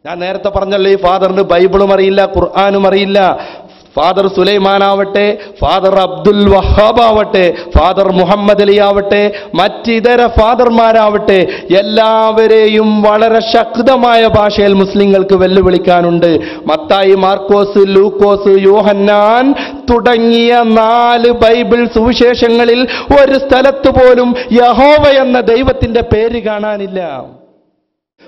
ഞാൻ നേരത്തെ പറഞ്ഞല്ലോ, ഈ ഫാദറിന് ബൈബിളും അറിയില്ല, ഖുർആനും അറിയില്ല. ഫാദർ സുലൈമാൻ ആവട്ടെ, ഫാദർ അബ്ദുൽ വഹാബ് ആവട്ടെ, ഫാദർ മുഹമ്മദ് അലി ആവട്ടെ, മറ്റിതര ഫാദർമാരാവട്ടെ, എല്ലാവരെയും വളരെ ശക്തമായ ഭാഷയിൽ മുസ്ലിങ്ങൾക്ക് വെല്ലുവിളിക്കാനുണ്ട്. മത്തായി, മാർക്കോസ്, ലൂക്കോസ്, യോഹന്നാൻ തുടങ്ങിയ 4 ബൈബിൾ സുവിശേഷങ്ങളിൽ ഒരു സ്ഥലത്ത് പോലും യഹോവ എന്ന ദൈവത്തിന്റെ പേര് കാണാനില്ല.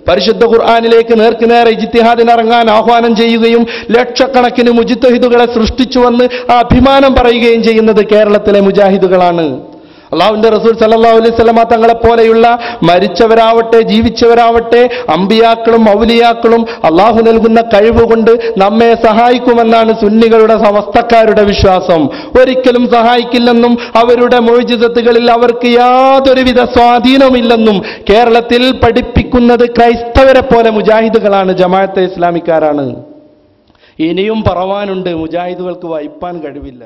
പരിശുദ്ധ ഖുർആനിലേക്ക് നേർക്കുനേരെ ഇജ്തിഹാദിനിറങ്ങാൻ ആഹ്വാനം ചെയ്യുകയും ലക്ഷക്കണക്കിന് മുജ്തഹിദുകളെ സൃഷ്ടിച്ചുവെന്ന് അഭിമാനം പറയുകയും ചെയ്യുന്നത് കേരളത്തിലെ മുജാഹിദുകളാണ്. അള്ളാഹുവിന്റെ റസൂൽ സല്ലല്ലാഹു അലൈഹി വസല്ലമ തങ്ങളെ പോലെയുള്ള മരിച്ചവരാവട്ടെ ജീവിച്ചവരാവട്ടെ അമ്പിയാക്കളും ഔലിയാക്കളും അള്ളാഹു നൽകുന്ന കഴിവുകൊണ്ട് നമ്മെ സഹായിക്കുമെന്നാണ് സുന്നികളുടെ സമസ്തക്കാരുടെ വിശ്വാസം. ഒരിക്കലും സഹായിക്കില്ലെന്നും അവരുടെ മുഅ്ജിസത്തുകളിൽ അവർക്ക് യാതൊരുവിധ സ്വാധീനമില്ലെന്നും കേരളത്തിൽ പഠിപ്പിക്കുന്നത് ക്രൈസ്തവരെ പോലെ മുജാഹിദുകളാണ്, ജമാഅത്തെ ഇസ്ലാമിക്കാരാണ്. ഇനിയും പറവാനുണ്ട്, മുജാഹിദുകൾക്ക് വഹിപ്പാൻ കഴിവില്ല.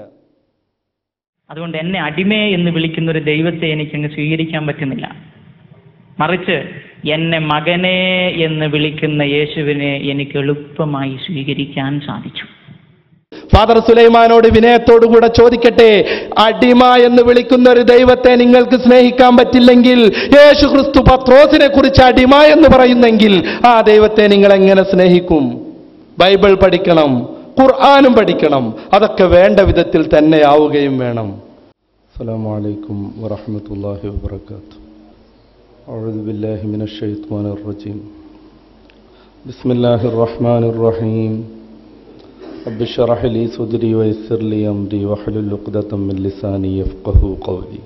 അതുകൊണ്ട് എന്നെ അടിമയെ എന്ന് വിളിക്കുന്ന ഒരു ദൈവത്തെ എനിക്കങ്ങ് സ്വീകരിക്കാൻ പറ്റുന്നില്ല. മറിച്ച് എന്നെ മകനെ എന്ന് വിളിക്കുന്ന യേശുവിനെ എനിക്ക് എളുപ്പമായി സ്വീകരിക്കാൻ സാധിച്ചു. ഫാദർ സുലൈമാനോട് വിനയത്തോടുകൂടെ ചോദിക്കട്ടെ, അടിമ എന്ന് വിളിക്കുന്ന ഒരു ദൈവത്തെ നിങ്ങൾക്ക് സ്നേഹിക്കാൻ പറ്റില്ലെങ്കിൽ, യേശു ക്രിസ്തു പത്രോസിനെ കുറിച്ച് അടിമ എന്ന് പറയുന്നെങ്കിൽ ആ ദൈവത്തെ നിങ്ങൾ എങ്ങനെ സ്നേഹിക്കും? ബൈബിൾ പഠിക്കണം, ഖുർആനും പഠിക്കണം. അതൊക്കെ വേണ്ട വിധത്തിൽ തന്നെ ആവുകയും വേണം. അസ്സലാമു അലൈക്കും വറഹ്മത്തുള്ളാഹി വബറകാതുഹു. അഊദു ബില്ലാഹി മിനശ് ശൈത്വാനിർ റജീം. ബിസ്മില്ലാഹിർ റഹ്മാനിർ റഹീം. റബ്ബി ശ്റഹ് ലി സദ്രി വയസ്സിർ ലി അംരി വഹ്ലുൽ ഉഖ്ദതം മിൻ ലിസാനി യഫ്ഖഹു ഖൗലി.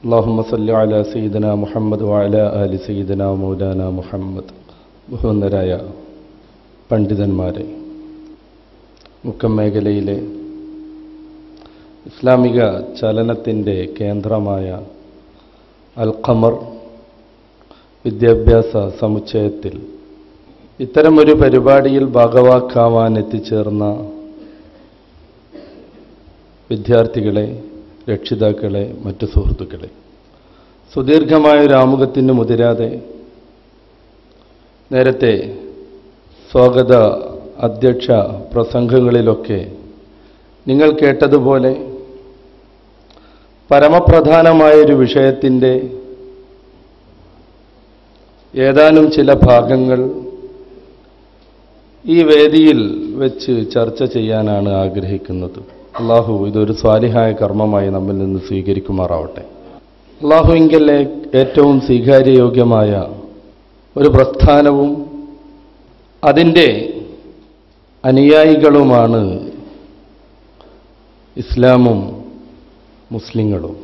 അല്ലാഹുമ്മ സല്ലി അലാ സയ്യിദിനാ മുഹമ്മദ് വഅലാ ആലി സയ്യിദിനാ മൗലാനാ മുഹമ്മദ്. ബഹുവന്ദരായ പണ്ഡിതന്മാരെ, മുക്കം മേഖലയിലെ ഇസ്ലാമിക ചലനത്തിൻ്റെ കേന്ദ്രമായ അൽ ഖമർ വിദ്യാഭ്യാസ സമുച്ചയത്തിൽ ഇത്തരമൊരു പരിപാടിയിൽ ഭാഗവാക്കാവാൻ എത്തിച്ചേർന്ന വിദ്യാർത്ഥികളെ, രക്ഷിതാക്കളെ, മറ്റു സുഹൃത്തുക്കളെ, സുദീർഘമായൊരു ആമുഖത്തിന് മുതിരാതെ നേരത്തെ സ്വാഗത അധ്യക്ഷ പ്രസംഗങ്ങളിലൊക്കെ നിങ്ങൾ കേട്ടതുപോലെ പരമപ്രധാനമായൊരു വിഷയത്തിൻ്റെ ഏതാനും ചില ഭാഗങ്ങൾ ഈ വേദിയിൽ വെച്ച് ചർച്ച ചെയ്യാനാണ് ആഗ്രഹിക്കുന്നത്. അള്ളാഹു ഇതൊരു സ്വാലിഹായ കർമ്മമായി നമ്മിൽ നിന്ന് സ്വീകരിക്കുമാറാവട്ടെ. അള്ളാഹുവിങ്കൽ ഏറ്റവും സ്വീകാര്യയോഗ്യമായ ഒരു പ്രസ്ഥാനവും അതിൻ്റെ അനുയായികളുമാണ് ഇസ്ലാമും മുസ്ലിങ്ങളും.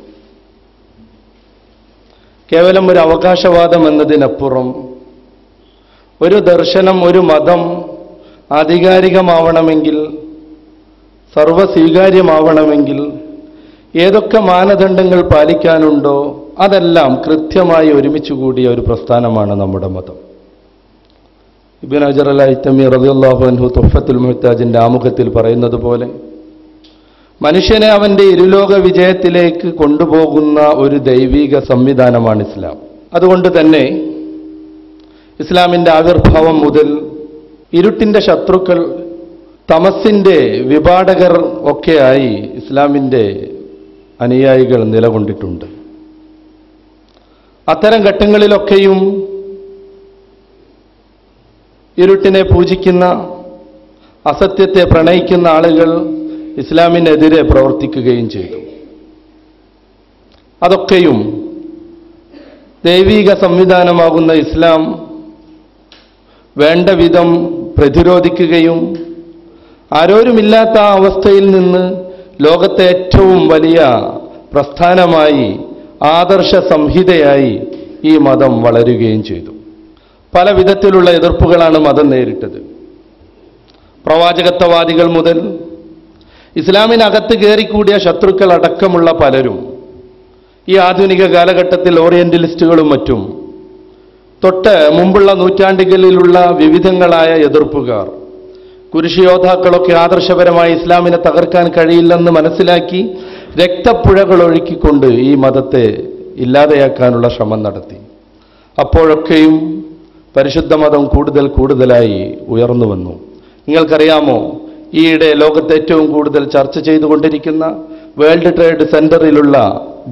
കേവലം ഒരു അവകാശവാദം എന്നതിനപ്പുറം ഒരു ദർശനം, ഒരു മതം ആധികാരികമാവണമെങ്കിൽ, സർവസ്വീകാര്യമാവണമെങ്കിൽ ഏതൊക്കെ മാനദണ്ഡങ്ങൾ പാലിക്കാനുണ്ടോ അതെല്ലാം കൃത്യമായി ഒരുമിച്ച് കൂടിയ ഒരു പ്രസ്ഥാനമാണ് നമ്മുടെ മതം. ഇബ്നു ഹജർ അൽ ഹൈതമി റളിയല്ലാഹു അൻഹു തുഹ്ഫത്തുൽ മുഹ്താജിന്റെ ആമുഖത്തിൽ പറയുന്നത് പോലെ മനുഷ്യനെ അവന്റെ ഇരുലോക വിജയത്തിലേക്ക് കൊണ്ടുപോകുന്ന ഒരു ദൈവിക സംവിധാനമാണ് ഇസ്ലാം. അതുകൊണ്ട് തന്നെ ഇസ്ലാമിന്റെ ആവിർഭാവം മുതൽ ഇരുട്ടിന്റെ ശത്രുക്കൾ, തമസിന്റെ വിഭാടകർ ഒക്കെയായി ഇസ്ലാമിന്റെ അനുയായികൾ നിലകൊണ്ടിട്ടുണ്ട്. അത്തരം ഘട്ടങ്ങളിലൊക്കെയും ഇരുട്ടിനെ പൂജിക്കുന്ന, അസത്യത്തെ പ്രണയിക്കുന്ന ആളുകൾ ഇസ്ലാമിനെതിരെ പ്രവർത്തിക്കുകയും ചെയ്തു. അതൊക്കെയും ദൈവിക സംവിധാനമാകുന്ന ഇസ്ലാം വേണ്ട വിധം പ്രതിരോധിക്കുകയും ആരോരുമില്ലാത്ത ആ അവസ്ഥയിൽ നിന്ന് ലോകത്തെ ഏറ്റവും വലിയ പ്രസ്ഥാനമായി, ആദർശ സംഹിതയായി ഈ മതം വളരുകയും ചെയ്തു. പല വിധത്തിലുള്ള എതിർപ്പുകളാണ് മതം നേരിട്ടത്. പ്രവാചകത്വവാദികൾ മുതൽ ഇസ്ലാമിനകത്ത് കയറിക്കൂടിയ ശത്രുക്കൾ അടക്കമുള്ള പലരും, ഈ ആധുനിക കാലഘട്ടത്തിൽ ഓറിയന്റലിസ്റ്റുകളും മറ്റും, തൊട്ട് മുമ്പുള്ള നൂറ്റാണ്ടുകളിലുള്ള വിവിധങ്ങളായ എതിർപ്പുകാർ, കുരിശുയോദ്ധാക്കളൊക്കെ ആദർശപരമായി ഇസ്ലാമിനെ തകർക്കാൻ കഴിയില്ലെന്ന് മനസ്സിലാക്കി രക്തപ്പുഴകൾ ഒഴുക്കിക്കൊണ്ട് ഈ മതത്തെ ഇല്ലാതെയാക്കാനുള്ള ശ്രമം നടത്തി. അപ്പോഴൊക്കെയും പരിശുദ്ധ മതം കൂടുതലായി ഉയർന്നു വന്നു. നിങ്ങൾക്കറിയാമോ, ഈയിടെ ലോകത്ത് ഏറ്റവും കൂടുതൽ ചർച്ച ചെയ്തുകൊണ്ടിരിക്കുന്ന വേൾഡ് ട്രേഡ് സെന്ററിലുള്ള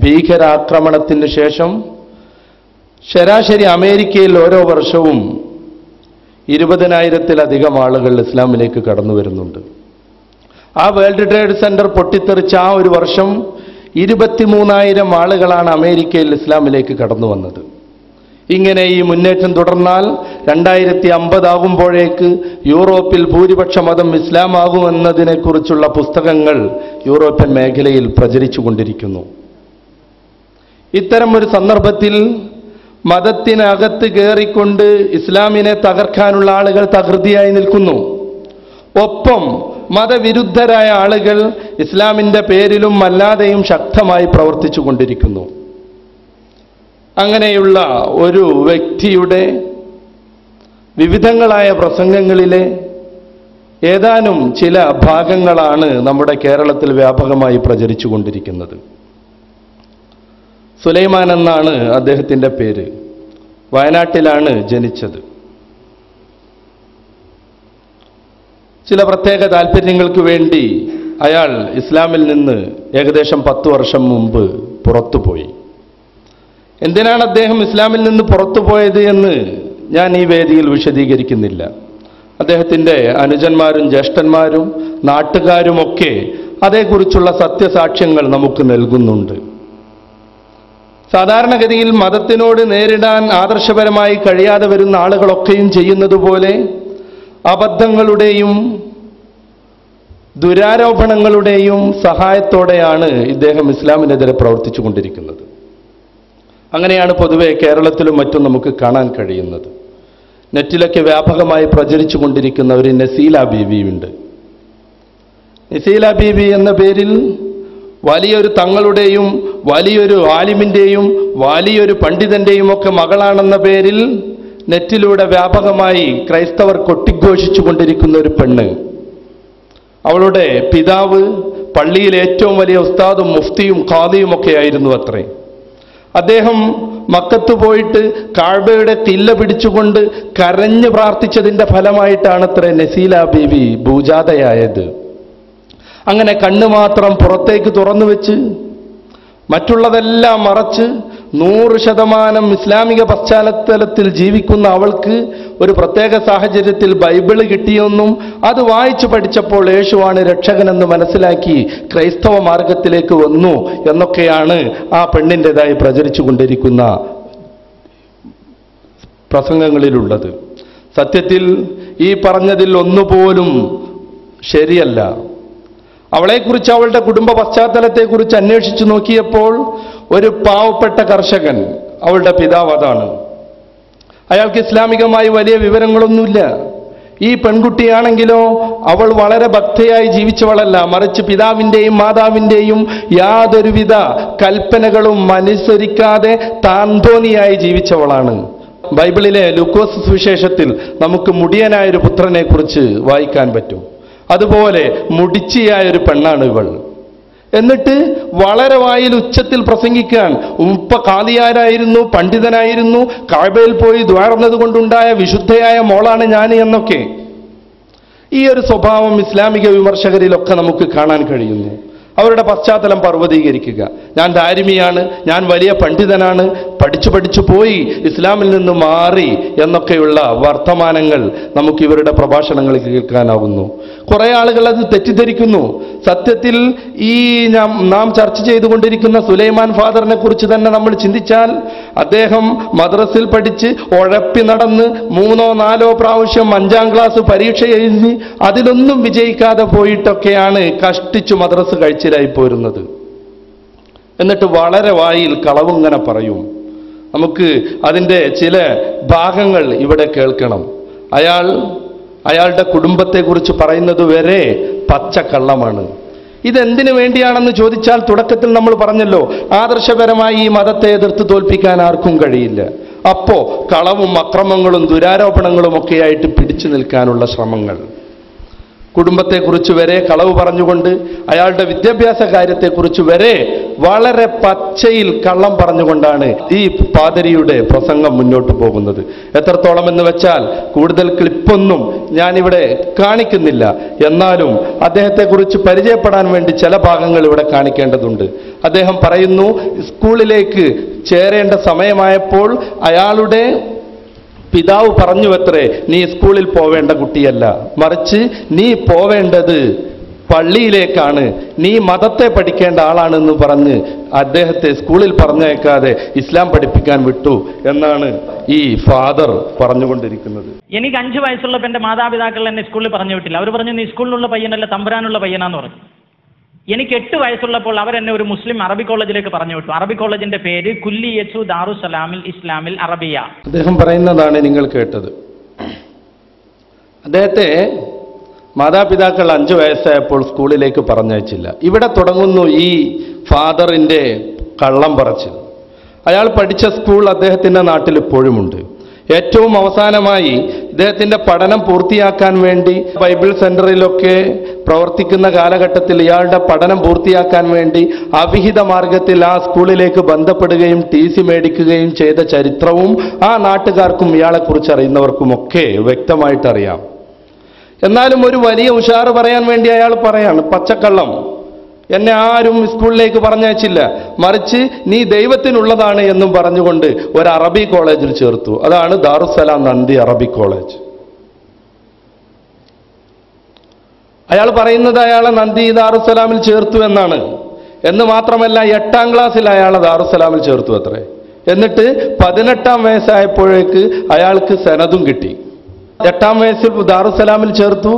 ഭീകരാക്രമണത്തിന് ശേഷം ശരാശരി അമേരിക്കയിൽ ഓരോ വർഷവും 20,000-ത്തിലധികം ആളുകൾ ഇസ്ലാമിലേക്ക് കടന്നു വരുന്നുണ്ട്. ആ വേൾഡ് ട്രേഡ് സെന്റർ പൊട്ടിത്തെറിച്ച ആ ഒരു വർഷം 23,000 ആളുകളാണ് അമേരിക്കയിൽ ഇസ്ലാമിലേക്ക് കടന്നു വന്നത്. ഇങ്ങനെ ഈ മുന്നേറ്റം തുടർന്നാൽ 2050 ആകുമ്പോഴേക്ക് യൂറോപ്പിൽ ഭൂരിപക്ഷ മതം ഇസ്ലാമാകുമെന്നതിനെക്കുറിച്ചുള്ള പുസ്തകങ്ങൾ യൂറോപ്യൻ മേഖലയിൽ പ്രചരിച്ചുകൊണ്ടിരിക്കുന്നു. ഇത്തരം ഒരു സന്ദർഭത്തിൽ മതത്തിനകത്ത് കയറിക്കൊണ്ട് ഇസ്ലാമിനെ തകർക്കാനുള്ള ആളുകൾ തകൃതിയായി നിൽക്കുന്നു. ഒപ്പം മതവിരുദ്ധരായ ആളുകൾ ഇസ്ലാമിൻ്റെ പേരിലും അല്ലാതെയും ശക്തമായി പ്രവർത്തിച്ചു കൊണ്ടിരിക്കുന്നു. അങ്ങനെയുള്ള ഒരു വ്യക്തിയുടെ വിവിധങ്ങളായ പ്രസംഗങ്ങളിലെ ഏതാനും ചില ഭാഗങ്ങളാണ് നമ്മുടെ കേരളത്തിൽ വ്യാപകമായി പ്രചരിച്ചു കൊണ്ടിരിക്കുന്നത്. സുലൈമാൻ എന്നാണ് അദ്ദേഹത്തിൻ്റെ പേര്. വയനാട്ടിലാണ് ജനിച്ചത്. ചില പ്രത്യേക താല്പര്യങ്ങൾക്ക് വേണ്ടി അയാൾ ഇസ്ലാമിൽ നിന്ന് ഏകദേശം 10 വർഷം മുമ്പ് പുറത്തുപോയി. എന്തിനാണ് അദ്ദേഹം ഇസ്ലാമിൽ നിന്ന് പുറത്തുപോയത് എന്ന് ഞാൻ ഈ വേദിയിൽ വിശദീകരിക്കുന്നില്ല. അദ്ദേഹത്തിൻ്റെ അനുജന്മാരും ജ്യേഷ്ഠന്മാരും നാട്ടുകാരുമൊക്കെ അതേക്കുറിച്ചുള്ള സത്യസാക്ഷ്യങ്ങൾ നമുക്ക് നൽകുന്നുണ്ട്. സാധാരണഗതിയിൽ മതത്തിനോട് നേരിടാൻ ആദർശപരമായി കഴിയാതെ വരുന്ന ആളുകളൊക്കെയും ചെയ്യുന്നത് പോലെ അബദ്ധങ്ങളുടെയും ദുരാരോപണങ്ങളുടെയും സഹായത്തോടെയാണ് ഇദ്ദേഹം ഇസ്ലാമിനെതിരെ പ്രവർത്തിച്ചു കൊണ്ടിരിക്കുന്നത്. അങ്ങനെയാണ് പൊതുവെ കേരളത്തിലും മറ്റും നമുക്ക് കാണാൻ കഴിയുന്നത്. നെറ്റിലൊക്കെ വ്യാപകമായി പ്രചരിച്ചു കൊണ്ടിരിക്കുന്ന ഒരു നസീല ബീവിയുണ്ട്. നസീല ബീവി എന്ന പേരിൽ വലിയൊരു തങ്ങളുടെയും വലിയൊരു ആലിമിൻ്റെയും വലിയൊരു പണ്ഡിതൻ്റെയും ഒക്കെ മകളാണെന്ന പേരിൽ നെറ്റിലൂടെ വ്യാപകമായി ക്രൈസ്തവർ കൊട്ടിഘോഷിച്ചു കൊണ്ടിരിക്കുന്ന ഒരു പെണ്ണ്. അവളുടെ പിതാവ് പള്ളിയിലെ ഏറ്റവും വലിയ ഉസ്താദും മുഫ്തിയും ഖാദിയും ഒക്കെ ആയിരുന്നു അത്രേ. അദ്ദേഹം മക്കത്ത് പോയിട്ട് കാഅബയുടെ തില്ല പിടിച്ചുകൊണ്ട് കരഞ്ഞു പ്രാർത്ഥിച്ചതിൻ്റെ ഫലമായിട്ടാണത്രേ നസീല ബീവി ഭൂജാതയായത്. അങ്ങനെ കണ്ണ് മാത്രം പുറത്തേക്ക് തുറന്നു വെച്ച് മറ്റുള്ളതെല്ലാം മറച്ച് 100% ഇസ്ലാമിക പശ്ചാത്തലത്തിൽ ജീവിക്കുന്ന അവൾക്ക് ഒരു പ്രത്യേക സാഹചര്യത്തിൽ ബൈബിള് കിട്ടിയെന്നും അത് വായിച്ചു പഠിച്ചപ്പോൾ യേശുവാണ് രക്ഷകനെന്ന് മനസ്സിലാക്കി ക്രൈസ്തവ മാർഗത്തിലേക്ക് വന്നു എന്നൊക്കെയാണ് ആ പെണ്ണിൻ്റെതായി പ്രചരിച്ചു കൊണ്ടിരിക്കുന്ന പ്രസംഗങ്ങളിലുള്ളത്. സത്യത്തിൽ ഈ പറഞ്ഞതിൽ ഒന്നുപോലും ശരിയല്ല. അവളെക്കുറിച്ച്, അവളുടെ കുടുംബ പശ്ചാത്തലത്തെക്കുറിച്ച് അന്വേഷിച്ചു നോക്കിയപ്പോൾ ഒരു പാവപ്പെട്ട കർഷകൻ, അവളുടെ പിതാവ് അതാണ്. അയാൾക്ക് ഇസ്ലാമികമായി വലിയ വിവരങ്ങളൊന്നുമില്ല. ഈ പെൺകുട്ടിയാണെങ്കിലോ അവൾ വളരെ ഭക്തയായി ജീവിച്ചവളല്ല, മറിച്ച് പിതാവിൻ്റെയും മാതാവിൻ്റെയും യാതൊരുവിധ കൽപ്പനകളും അനുസരിക്കാതെ താന്തോന്നിയായി ജീവിച്ചവളാണ്. ബൈബിളിലെ ലൂക്കോസ് സുവിശേഷത്തിൽ നമുക്ക് മുടിയനായൊരു പുത്രനെ കുറിച്ച് വായിക്കാൻ പറ്റും. അതുപോലെ മുടിച്ചിയായൊരു പെണ്ണാണ് ഇവൾ. എന്നിട്ട് വളരെ വായിൽ ഉച്ചത്തിൽ പ്രസംഗിക്കാൻ, ഉപ്പ ഖാദിയാരായിരുന്നു, പണ്ഡിതനായിരുന്നു, കഅബയിൽ പോയി ദ്വാർന്നത് കൊണ്ടുണ്ടായ വിശുദ്ധയായ മോളാണ് ഞാൻ എന്നൊക്കെ. ഈ ഒരു സ്വഭാവം ഇസ്ലാമിക വിമർശകരിലൊക്കെ നമുക്ക് കാണാൻ കഴിയുന്നു. അവരുടെ പശ്ചാത്തലം പർവ്വതീകരിക്കുക. ഞാൻ ധാരിമിയാണ്, ഞാൻ വലിയ പണ്ഡിതനാണ്, പഠിച്ചു പോയി ഇസ്ലാമിൽ നിന്ന് മാറി എന്നൊക്കെയുള്ള വർത്തമാനങ്ങൾ നമുക്ക് ഇവരുടെ പ്രഭാഷണങ്ങളിൽ കേൾക്കാനാവുന്നു. കുറേ ആളുകൾ അത് തെറ്റിദ്ധരിക്കുന്നു. സത്യത്തിൽ ഈ നാം ചർച്ച ചെയ്തുകൊണ്ടിരിക്കുന്ന സുലൈമാൻ ഫാദറിനെ കുറിച്ച് തന്നെ നമ്മൾ ചിന്തിച്ചാൽ, അദ്ദേഹം മദ്രസിൽ പഠിച്ച് ഉഴപ്പി നടന്ന് 3-4 പ്രാവശ്യം 5ാം ക്ലാസ് പരീക്ഷ എഴുതി അതിലൊന്നും വിജയിക്കാതെ പോയിട്ടൊക്കെയാണ് കഷ്ടിച്ചു മദ്രസ് കഴിച്ചിലായി പോരുന്നത്. എന്നിട്ട് വളരെ വായിൽ കളവിങ്ങനെ പറയും. നമുക്ക് അതിൻ്റെ ചില ഭാഗങ്ങൾ ഇവിടെ കേൾക്കണം. അയാളുടെ കുടുംബത്തെക്കുറിച്ച് പറയുന്നത് വരെ പച്ചക്കള്ളമാണ്. ഇതെന്തിനു വേണ്ടിയാണെന്ന് ചോദിച്ചാൽ, തുടക്കത്തിൽ നമ്മൾ പറഞ്ഞല്ലോ, ആദർശപരമായി ഈ മതത്തെ എതിർത്ത് തോൽപ്പിക്കാൻ ആർക്കും കഴിയില്ല. അപ്പോ കളവും അക്രമങ്ങളും ദുരാരോപണങ്ങളും ഒക്കെയായിട്ട് പിടിച്ചു നിൽക്കാനുള്ള ശ്രമങ്ങൾ. കുടുംബത്തെക്കുറിച്ച് വരെ കളവ് പറഞ്ഞുകൊണ്ട്, അയാളുടെ വിദ്യാഭ്യാസ കാര്യത്തെക്കുറിച്ച് വരെ വളരെ പച്ചയിൽ കള്ളം പറഞ്ഞുകൊണ്ടാണ് ഈ പാതിരിയുടെ പ്രസംഗം മുന്നോട്ട് പോകുന്നത്. എത്രത്തോളം എന്ന് വെച്ചാൽ കൂടുതൽ ക്ലിപ്പൊന്നും ഞാനിവിടെ കാണിക്കുന്നില്ല. എന്നാലും അദ്ദേഹത്തെക്കുറിച്ച് പരിചയപ്പെടാൻ വേണ്ടി ചില ഭാഗങ്ങൾ ഇവിടെ കാണിക്കേണ്ടതുണ്ട്. അദ്ദേഹം പറയുന്നു, സ്കൂളിലേക്ക് ചേരേണ്ട സമയമായപ്പോൾ അയാളുടെ പിതാവ് പറഞ്ഞുവത്രേ, നീ സ്കൂളിൽ പോവേണ്ട കുട്ടിയല്ല, മറിച്ച് നീ പോവേണ്ടത് പള്ളിയിലേക്കാണ്, നീ മതത്തെ പഠിക്കേണ്ട ആളാണെന്ന് പറഞ്ഞ് അദ്ദേഹത്തെ സ്കൂളിൽ പറഞ്ഞയക്കാതെ ഇസ്ലാം പഠിപ്പിക്കാൻ വിട്ടു എന്നാണ് ഈ ഫാദർ പറഞ്ഞുകൊണ്ടിരിക്കുന്നത്. എനിക്ക് 5 വയസ്സുള്ളപ്പോൾ എൻ്റെ മാതാപിതാക്കൾ എന്നെ സ്കൂളിൽ പറഞ്ഞു വിട്ടില്ല. അവർ പറഞ്ഞു, നീ സ്കൂളിലുള്ള പയ്യനല്ല, തമ്പുരാനുള്ള പയ്യനാന്ന് പറഞ്ഞു. എനിക്ക് 8 വയസ്സുള്ളപ്പോൾ അവരെന്നെ ഒരു മുസ്ലിം അറബി കോളേജിലേക്ക് പറഞ്ഞു വിട്ടു. അറബി കോളേജിന്റെ പേര് കുല്ലിയത്തു ദാറുസ്സലാമിൽ ഇസ്ലാമിൽ അറബിയ. അദ്ദേഹം പറയുന്നതാണ് നിങ്ങൾ കേട്ടത്. അദ്ദേഹത്തെ മാതാപിതാക്കൾ 5 വയസ്സായപ്പോൾ സ്കൂളിലേക്ക് പറഞ്ഞയച്ചില്ല. ഇവിടെ തുടങ്ങുന്നു ഈ ഫാദറിൻ്റെ കള്ളം പറച്ചിൽ. അയാൾ പഠിച്ച സ്കൂൾ അദ്ദേഹത്തിൻ്റെ നാട്ടിൽ ഇപ്പോഴുമുണ്ട്. ഏറ്റവും അവസാനമായി ഇദ്ദേഹത്തിൻ്റെ പഠനം പൂർത്തിയാക്കാൻ വേണ്ടി ബൈബിൾ സെന്ററിലൊക്കെ പ്രവർത്തിക്കുന്ന കാലഘട്ടത്തിൽ ഇയാളുടെ പഠനം പൂർത്തിയാക്കാൻ വേണ്ടി അവിഹിത മാർഗത്തിൽ ആ സ്കൂളിലേക്ക് ബന്ധപ്പെടുകയും TC മേടിക്കുകയും ചെയ്ത ചരിത്രവും ആ നാട്ടുകാർക്കും ഇയാളെക്കുറിച്ച് അറിയുന്നവർക്കുമൊക്കെ വ്യക്തമായിട്ടറിയാം. എന്നാലും ഒരു വലിയ ഉഷാറ് പറയാൻ വേണ്ടി അയാൾ പറയാണ്, പച്ചക്കള്ളം, എന്നെ ആരും സ്കൂളിലേക്ക് പറഞ്ഞയച്ചില്ല, മറിച്ച് നീ ദൈവത്തിനുള്ളതാണ് എന്നും പറഞ്ഞുകൊണ്ട് ഒരു അറബി കോളേജിൽ ചേർത്തു. അതാണ് ദാറുസ്സലാം നന്ദി അറബി കോളേജ്. അയാൾ പറയുന്നത് അയാളെ നന്ദി ദാറുസ്സലാമിൽ ചേർത്തു എന്നാണ്. എന്ന് മാത്രമല്ല 8ാം ക്ലാസ്സിൽ അയാളെ ദാറുസ്സലാമിൽ ചേർത്തു അത്രേ. എന്നിട്ട് 18ാം വയസ്സായപ്പോഴേക്ക് അയാൾക്ക് സനതും കിട്ടി. 8ാം വയസ്സിൽ ദാറുസ്സലാമിൽ ചേർത്തു,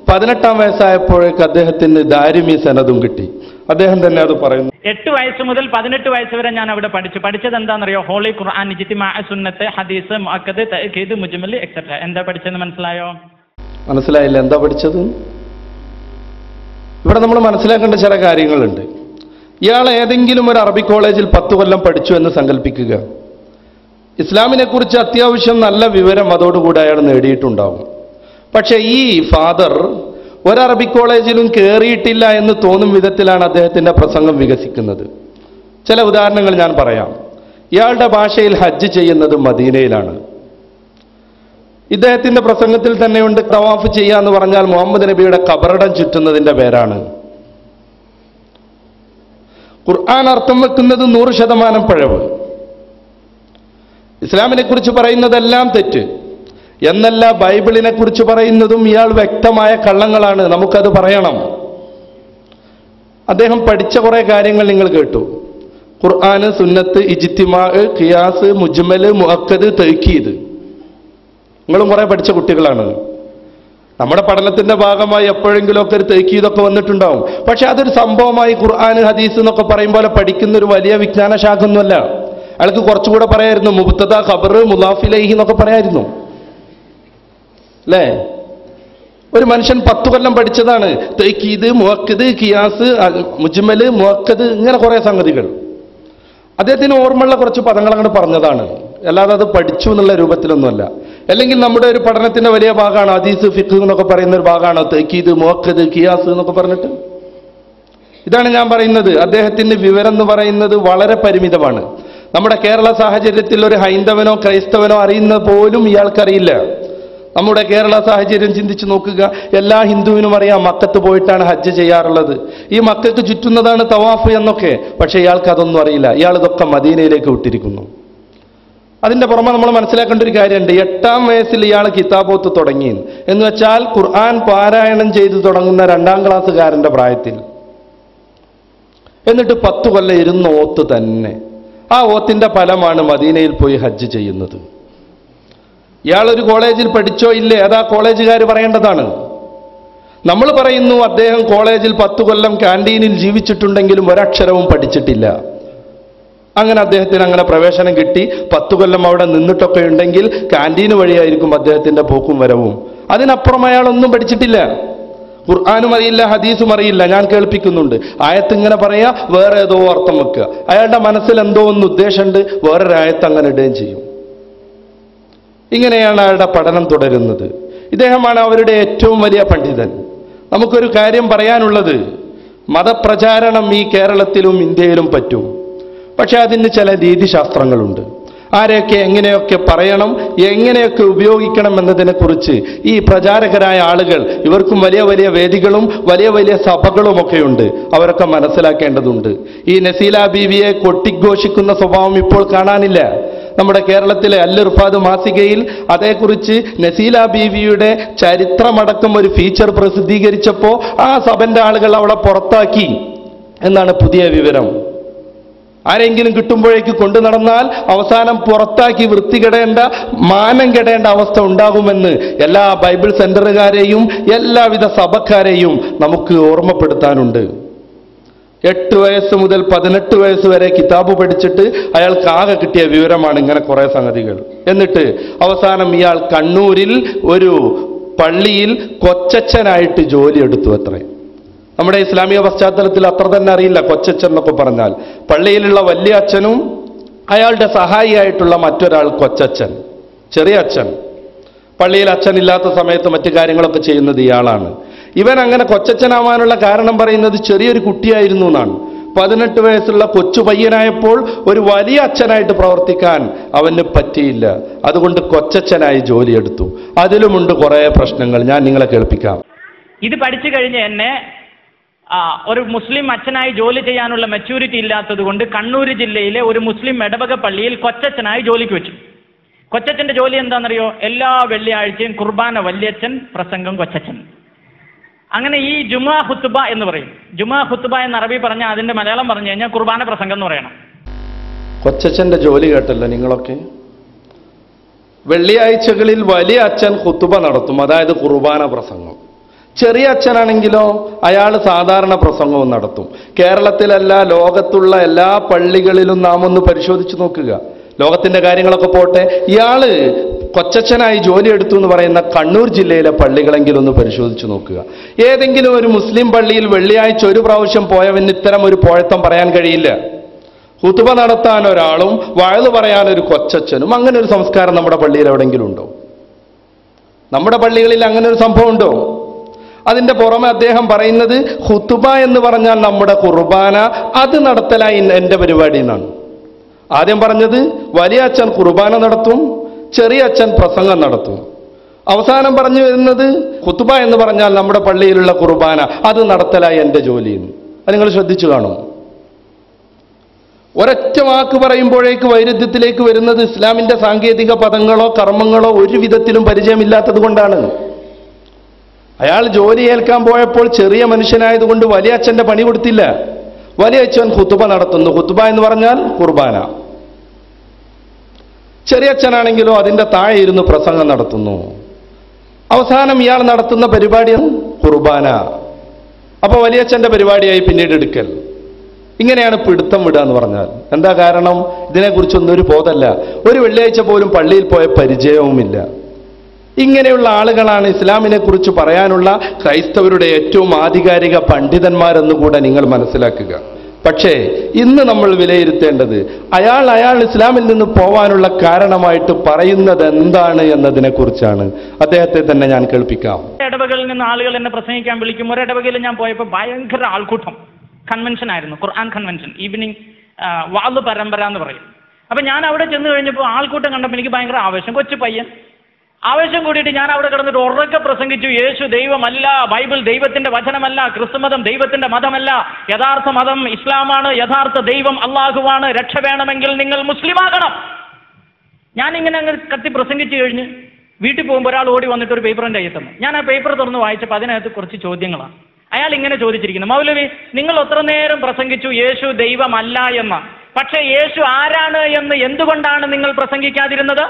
18ാം വയസ്സായപ്പോഴേക്ക് അദ്ദേഹത്തിന് ദാരിമി സനതും കിട്ടി. അദ്ദേഹം തന്നെ അത് പറയുന്നു. 8 വയസ്സ് മുതൽ 18 വയസ്സ് വരെ ഞാൻ അവിടെ പഠിച്ചത് എന്താണെന്നറിയോ? ഹോളി ഖുർആൻ, ഇജ്തിമാ, സുന്നത്ത്, ഹദീസ്, മുഅക്കദ്, തഅക്കീദ്, മുജ്മൽ, എക്സെട്ര. എന്താ പഠിച്ചതെന്ന് മനസ്സിലായോ? മനസ്സിലായില്ല. എന്താ പഠിച്ചത്? ഇവിടെ നമ്മൾ മനസ്സിലാക്കേണ്ട ചില കാര്യങ്ങളുണ്ട്. ഇയാൾ ഏതെങ്കിലും ഒരു അറബി കോളേജിൽ 10 കൊല്ലം പഠിച്ചു എന്ന് സങ്കല്പിക്കുക. ഇസ്ലാമിനെ കുറിച്ച് അത്യാവശ്യം നല്ല വിവരം അതോടുകൂടി അയാൾ നേടിയിട്ടുണ്ടാവും. പക്ഷേ ഈ ഫാദർ ഒരു അറബി കോളേജിലും കയറിയിട്ടില്ല എന്ന് തോന്നും വിധത്തിലാണ് അദ്ദേഹത്തിൻ്റെ പ്രസംഗം വികസിക്കുന്നത്. ചില ഉദാഹരണങ്ങൾ ഞാൻ പറയാം. ഇയാളുടെ ഭാഷയിൽ ഹജ്ജ് ചെയ്യുന്നത് മദീനയിലാണ്. ഇദ്ദേഹത്തിൻ്റെ പ്രസംഗത്തിൽ തന്നെയുണ്ട്, തവാഫ് ചെയ്യുക എന്ന് പറഞ്ഞാൽ മുഹമ്മദ് നബിയുടെ ഖബറിടം ചുറ്റുന്നതിൻ്റെ പേരാണ്. ഖുർആൻ അർത്ഥം വെക്കുന്നത് 100% പിഴവ്. ഇസ്ലാമിനെ കുറിച്ച് പറയുന്നതെല്ലാം തെറ്റ് എന്നല്ല, ബൈബിളിനെ കുറിച്ച് പറയുന്നതും ഇയാൾ വ്യക്തമായ കള്ളങ്ങളാണ്. നമുക്കത് പറയണം. അദ്ദേഹം പഠിച്ച കുറെ കാര്യങ്ങൾ നിങ്ങൾ കേട്ടു. ഖുർആന്, സുന്നത്ത്, ഇജ്തിമാ, ഖിയാസ്, മുജ്മൽ, മുഅക്കദ്, തഅക്കീദ്. നിങ്ങളും കുറെ പഠിച്ച കുട്ടികളാണ്. നമ്മുടെ പഠനത്തിന്റെ ഭാഗമായി എപ്പോഴെങ്കിലുമൊക്കെ ഒരു തഅക്കീദൊക്കെ വന്നിട്ടുണ്ടാവും. പക്ഷെ അതൊരു സംഭവമായി ഖുർആൻ, ഹദീസ് എന്നൊക്കെ പറയും പോലെ പഠിക്കുന്ന ഒരു വലിയ വിജ്ഞാന ശാഖൊന്നുമല്ല. അയാൾക്ക് കുറച്ചുകൂടെ പറയായിരുന്നു, മുബ്തദ, ഖബർ, മുലാഫ് ഇലൈഹി എന്നൊക്കെ പറയായിരുന്നു, അല്ലേ? ഒരു മനുഷ്യൻ 10 കൊല്ലം പഠിച്ചതാണ്. തഅക്കീദ്, മുഅക്കദ്, ഖിയാസ്, മുജ്മൽ, മുഅക്കദ്, ഇങ്ങനെ കുറെ സംഗതികൾ. അദ്ദേഹത്തിന് ഓർമ്മയുള്ള കുറച്ച് പദങ്ങൾ അങ്ങോട്ട് പറഞ്ഞതാണ്, അല്ലാതെ അത് പഠിച്ചു എന്നുള്ള രൂപത്തിലൊന്നുമല്ല. അല്ലെങ്കിൽ നമ്മുടെ ഒരു പഠനത്തിന്റെ വലിയ ഭാഗമാണ് ഹദീസ്, ഫിഖ് എന്നൊക്കെ പറയുന്ന ഒരു ഭാഗമാണ് തഅക്കീദ്, മുഅക്കദ്, ഖിയാസ് എന്നൊക്കെ പറഞ്ഞിട്ട്. ഇതാണ് ഞാൻ പറയുന്നത്. അദ്ദേഹത്തിന്റെ വിവരം എന്ന് പറയുന്നത് വളരെ പരിമിതമാണ്. നമ്മുടെ കേരള സാഹചര്യത്തിൽ ഒരു ഹൈന്ദവനോ ക്രൈസ്തവനോ അറിയുന്ന പോലും ഇയാൾക്കറിയില്ല. നമ്മുടെ കേരള സാഹചര്യം ചിന്തിച്ചു നോക്കുക. എല്ലാ ഹിന്ദുവിനും അറിയാം മക്കത്ത് പോയിട്ടാണ് ഹജ്ജ് ചെയ്യാറുള്ളത്, ഈ മക്കത്ത് ചുറ്റുന്നതാണ് തവാഫ് എന്നൊക്കെ. പക്ഷേ ഇയാൾക്ക് അതൊന്നും അറിയില്ല. ഇയാൾ ഇതൊക്കെ മദീനയിലേക്ക് വിട്ടിരിക്കുന്നു. അതിന്റെ പുറമെ നമ്മൾ മനസ്സിലാക്കേണ്ട ഒരു കാര്യമുണ്ട്. 8ാം വയസ്സിൽ ഇയാൾ കിതാബോത്ത് തുടങ്ങി എന്ന് വെച്ചാൽ ഖുർആൻ പാരായണം ചെയ്തു തുടങ്ങുന്ന 2ാം ക്ലാസ്സുകാരന്റെ പ്രായത്തിൽ. എന്നിട്ട് 10 കൊല്ലം ഇരുന്ന ഓത്ത് തന്നെ. ആ ഓത്തിന്റെ ഫലമാണ് മദീനയിൽ പോയി ഹജ്ജ് ചെയ്യുന്നത്. ഇയാളൊരു കോളേജിൽ പഠിച്ചോ ഇല്ലേ, അതാ കോളേജുകാർ പറയേണ്ടതാണ്. നമ്മൾ പറയുന്നു അദ്ദേഹം കോളേജിൽ 10 കൊല്ലം ക്യാൻറ്റീനിൽ ജീവിച്ചിട്ടുണ്ടെങ്കിലും ഒരക്ഷരവും പഠിച്ചിട്ടില്ല. അങ്ങനെ അദ്ദേഹത്തിന് അങ്ങനെ പ്രവേശനം കിട്ടി. 10 കൊല്ലം അവിടെ നിന്നിട്ടൊക്കെ ഉണ്ടെങ്കിൽ ക്യാൻറ്റീന് വഴിയായിരിക്കും അദ്ദേഹത്തിന്റെ പോക്കും വരവും. അതിനപ്പുറം അയാളൊന്നും പഠിച്ചിട്ടില്ല. ഖുർആനും അറിയില്ല, ഹദീസും അറിയില്ല. ഞാൻ കേൾപ്പിക്കുന്നുണ്ട്. ആയത്ത് ഇങ്ങനെ പറയാ, വേറെ ഏതോ അർത്ഥം വെക്കുക. അയാളുടെ മനസ്സിൽ എന്തോ ഒന്ന് ഉദ്ദേശമുണ്ട്, വേറൊരു ആയത്ത് അങ്ങനെ ഇടുകയും ചെയ്യും. ഇങ്ങനെയാണ് അയാളുടെ പഠനം തുടരുന്നത്. ഇദ്ദേഹമാണ് അവരുടെ ഏറ്റവും വലിയ പണ്ഡിതൻ. നമുക്കൊരു കാര്യം പറയാനുള്ളത്, മതപ്രചാരണം ഈ കേരളത്തിലും ഇന്ത്യയിലും പറ്റും. പക്ഷെ അതിന് ചില രീതിശാസ്ത്രങ്ങളുണ്ട്. ആരെയൊക്കെ എങ്ങനെയൊക്കെ പറയണം, എങ്ങനെയൊക്കെ ഉപയോഗിക്കണം എന്നതിനെക്കുറിച്ച് ഈ പ്രചാരകരായ ആളുകൾ, ഇവർക്കും വലിയ വലിയ വേദികളും വലിയ വലിയ സഭകളുമൊക്കെയുണ്ട്, അവരൊക്കെ മനസ്സിലാക്കേണ്ടതുണ്ട്. ഈ നസീല ബീവിയെ കൊട്ടിഘോഷിക്കുന്ന സ്വഭാവം ഇപ്പോൾ കാണാനില്ല. നമ്മുടെ കേരളത്തിലെ അൽ ഇർഫാദ് മാസികയിൽ അതേക്കുറിച്ച് നസീല ബീവിയുടെ ചരിത്രമടക്കം ഒരു ഫീച്ചർ പ്രസിദ്ധീകരിച്ചപ്പോൾ ആ സഭന്റെ ആളുകൾ അവളെ പുറത്താക്കി എന്നാണ് പുതിയ വിവരം. ആരെങ്കിലും കിട്ടുമ്പോഴേക്ക് കൊണ്ടു നടന്നാൽ അവസാനം പുറത്താക്കി വൃത്തികെടേണ്ട, മാനം കെടേണ്ട അവസ്ഥ ഉണ്ടാകുമെന്ന് എല്ലാ ബൈബിൾ സെന്ററുകാരെയും എല്ലാവിധ സഭക്കാരെയും നമുക്ക് ഓർമ്മപ്പെടുത്താനുണ്ട്. 8 വയസ്സ് മുതൽ 18 വയസ്സ് വരെ കിതാബ് പഠിച്ചിട്ട് അയാൾക്ക് ആകെ കിട്ടിയ വിവരമാണ് ഇങ്ങനെ കുറേ സംഗതികൾ. എന്നിട്ട് അവസാനം ഇയാൾ കണ്ണൂരിൽ ഒരു പള്ളിയിൽ കൊച്ചച്ഛനായിട്ട് ജോലി എടുത്തു അത്രേ. നമ്മുടെ ഇസ്ലാമിക പശ്ചാത്തലത്തിൽ അത്ര തന്നെ അറിയില്ല കൊച്ചച്ഛൻ എന്നൊക്കെ പറഞ്ഞാൽ. പള്ളിയിലുള്ള വലിയ അച്ഛനും അയാളുടെ സഹായിയായിട്ടുള്ള മറ്റൊരാൾ കൊച്ചച്ഛൻ, ചെറിയ അച്ഛൻ. പള്ളിയിൽ അച്ഛനില്ലാത്ത സമയത്ത് മറ്റു കാര്യങ്ങളൊക്കെ ചെയ്യുന്നത് ഇയാളാണ്. ഇവൻ അങ്ങനെ കൊച്ചച്ഛനാവാനുള്ള കാരണം പറയുന്നത് ചെറിയൊരു കുട്ടിയായിരുന്നു എന്നാണ്. 18 വയസ്സുള്ള കൊച്ചു പയ്യനായപ്പോൾ ഒരു വലിയ അച്ഛനായിട്ട് പ്രവർത്തിക്കാൻ അവന് പറ്റിയില്ല. അതുകൊണ്ട് കൊച്ചച്ഛനായി ജോലിയെടുത്തു. അതിലുമുണ്ട് കുറേ പ്രശ്നങ്ങൾ, ഞാൻ നിങ്ങളെ കേൾപ്പിക്കാം. ഇത് പഠിച്ചു കഴിഞ്ഞ് എന്നെ ഒരു മുസ്ലിം അച്ഛനായി ജോലി ചെയ്യാനുള്ള മെച്യൂരിറ്റി ഇല്ലാത്തത് കൊണ്ട് കണ്ണൂർ ജില്ലയിലെ ഒരു മുസ്ലിം ഇടവക പള്ളിയിൽ കൊച്ചച്ഛനായി ജോലിക്ക് വെച്ചു. കൊച്ചച്ഛന്റെ ജോലി എന്താണെന്നറിയോ? എല്ലാ വെള്ളിയാഴ്ചയും കുർബാന വല്യച്ഛൻ, പ്രസംഗം കൊച്ചച്ഛൻ. അങ്ങനെ ഈ ജുമാ ഖുത്ബ എന്ന് പറയും. ജുമാ ഖുത്ബ എന്ന് അറബി പറഞ്ഞാൽ അതിന്റെ മലയാളം പറഞ്ഞു കഴിഞ്ഞാൽ കുർബാന പ്രസംഗം എന്ന് പറയണം. കൊച്ചച്ഛന്റെ ജോലി കേട്ടല്ലോ നിങ്ങളൊക്കെ. വെള്ളിയാഴ്ചകളിൽ വലിയ അച്ഛൻ ഖുത്ബ നടത്തും, അതായത് കുർബാന പ്രസംഗം. ചെറിയ അച്ഛനാണെങ്കിലോ അയാൾ സാധാരണ പ്രസംഗവും നടത്തും. കേരളത്തിലല്ല, ലോകത്തുള്ള എല്ലാ പള്ളികളിലും നാം ഒന്ന് പരിശോധിച്ച് നോക്കുക. ലോകത്തിന്റെ കാര്യങ്ങളൊക്കെ പോട്ടെ, ഇയാള് കൊച്ചച്ഛനായി ജോലി എടുത്തു എന്ന് പറയുന്ന കണ്ണൂർ ജില്ലയിലെ പള്ളികളെങ്കിലും ഒന്ന് പരിശോധിച്ച് നോക്കുക. ഏതെങ്കിലും ഒരു മുസ്ലിം പള്ളിയിൽ വെള്ളിയാഴ്ച ഒരു പ്രാവശ്യം പോയവന് ഇത്തരം ഒരു പോഴത്തം പറയാൻ കഴിയില്ല. ഖുതുബ നടത്താൻ ഒരാളും വഅ്ള് പറയാൻ ഒരു കൊച്ചച്ഛനും, അങ്ങനെ ഒരു സംസ്കാരം നമ്മുടെ പള്ളിയിൽ എവിടെയെങ്കിലും ഉണ്ടോ? നമ്മുടെ പള്ളികളിൽ അങ്ങനെ ഒരു സംഭവം ഉണ്ടോ? അതിന്റെ പുറമെ അദ്ദേഹം പറയുന്നത് ഖുതുബ എന്ന് പറഞ്ഞാൽ നമ്മുടെ കുർബാന, അത് നടത്തലായി എൻ്റെ പരിപാടി എന്നാണ്. ആദ്യം പറഞ്ഞത് വലിയ അച്ഛൻ കുർബാന നടത്തും, ചെറിയ അച്ഛൻ പ്രസംഗം നടത്തും. അവസാനം പറഞ്ഞു വരുന്നത് ഖുതുബ എന്ന് പറഞ്ഞാൽ നമ്മുടെ പള്ളിയിലുള്ള കുർബാന, അത് നടത്തലായി എൻ്റെ ജോലിയെന്ന്. അത് നിങ്ങൾ ശ്രദ്ധിച്ചു കാണും. ഒരൊറ്റ വാക്ക് പറയുമ്പോഴേക്ക് വൈരുദ്ധ്യത്തിലേക്ക് വരുന്നത് ഇസ്ലാമിന്റെ സാങ്കേതിക പദങ്ങളോ കർമ്മങ്ങളോ ഒരു വിധത്തിലും പരിചയമില്ലാത്തത് കൊണ്ടാണ്. അയാൾ ജോലി ഏൽക്കാൻ പോയപ്പോൾ ചെറിയ മനുഷ്യനായതുകൊണ്ട് വലിയ അച്ഛന്റെ പണി കൊടുത്തില്ല. വലിയ അച്ഛൻ ഖുതുബ നടത്തുന്നു. ഖുതുബ എന്ന് പറഞ്ഞാൽ കുർബാന. ചെറിയ അച്ഛനാണെങ്കിലോ അതിന്റെ താഴെ ഇരുന്ന് പ്രസംഗം നടത്തുന്നു. അവസാനം ഇയാൾ നടത്തുന്ന പരിപാടിയാണ് കുർബാന. അപ്പൊ വലിയച്ഛന്റെ പരിപാടിയായി പിന്നീട് എടുക്കൽ. ഇങ്ങനെയാണ് പിടുത്തം വിടുക എന്ന് പറഞ്ഞാൽ. എന്താ കാരണം? ഇതിനെക്കുറിച്ചൊന്നും ഒരു ബോധമല്ല. ഒരു വെള്ളിയാഴ്ച പോലും പള്ളിയിൽ പോയ പരിചയവുമില്ല. ഇങ്ങനെയുള്ള ആളുകളാണ് ഇസ്ലാമിനെ കുറിച്ച് പറയാനുള്ള ക്രൈസ്തവരുടെ ഏറ്റവും ആധികാരിക പണ്ഡിതന്മാരെന്നുകൂടെ നിങ്ങൾ മനസ്സിലാക്കുക. പക്ഷേ ഇന്ന് നമ്മൾ വിലയിരുത്തേണ്ടത് അയാൾ ഇസ്ലാമിൽ നിന്ന് പോവാനുള്ള കാരണമായിട്ട് പറയുന്നത് എന്താണ് എന്നതിനെ കുറിച്ചാണ്. അദ്ദേഹത്തെ തന്നെ ഞാൻ കേൾപ്പിക്കാം. ഇടവകളിൽ നിന്ന് ആളുകൾ എന്നെ പ്രസംഗിക്കാൻ വിളിക്കും. ഒരിടവകയിൽ ഞാൻ പോയപ്പോൾ ഭയങ്കര ആൾക്കൂട്ടം. കൺവെൻഷൻ ആയിരുന്നു, ഖുർആൻ കൺവെൻഷൻ, ഈവനിങ് വാള് പരമ്പര എന്ന് പറയും. അപ്പൊ ഞാൻ അവിടെ ചെന്ന് കഴിഞ്ഞപ്പോൾ ആൾക്കൂട്ടം കണ്ടപ്പോൾ എനിക്ക് ഭയങ്കര ആവേശം. കൊച്ചു പയ്യൻ ആവേശം കൂടിയിട്ട് ഞാൻ അവിടെ കിടന്നിട്ട് ഉറക്കെ പ്രസംഗിച്ചു, യേശു ദൈവമല്ല, ബൈബിൾ ദൈവത്തിന്റെ വചനമല്ല, ക്രിസ്തുമതം ദൈവത്തിന്റെ മതമല്ല, യഥാർത്ഥ മതം ഇസ്ലാമാണ്, യഥാർത്ഥ ദൈവം അള്ളാഹുവാണ്, രക്ഷ വേണമെങ്കിൽ നിങ്ങൾ മുസ്ലിമാകണം. ഞാനിങ്ങനെ അങ്ങ് കത്തി പ്രസംഗിച്ചു കഴിഞ്ഞ് വീട്ടിൽ പോകുമ്പോൾ ഒരാൾ ഓടി വന്നിട്ട് ഒരു പേപ്പർ എൻ്റെ കയ്യിൽ തന്നു. ഞാൻ ആ പേപ്പർ തുറന്ന് വായിച്ചപ്പോൾ അതിനകത്ത് കുറച്ച് ചോദ്യങ്ങളാണ്. അയാൾ ഇങ്ങനെ ചോദിച്ചിരിക്കുന്നു, മൗലവി നിങ്ങൾ എത്ര നേരം പ്രസംഗിച്ചു യേശു ദൈവമല്ല എന്ന്, പക്ഷേ യേശു ആരാണ് എന്ന് എന്തുകൊണ്ടാണ് നിങ്ങൾ പ്രസംഗിക്കാതിരുന്നത്?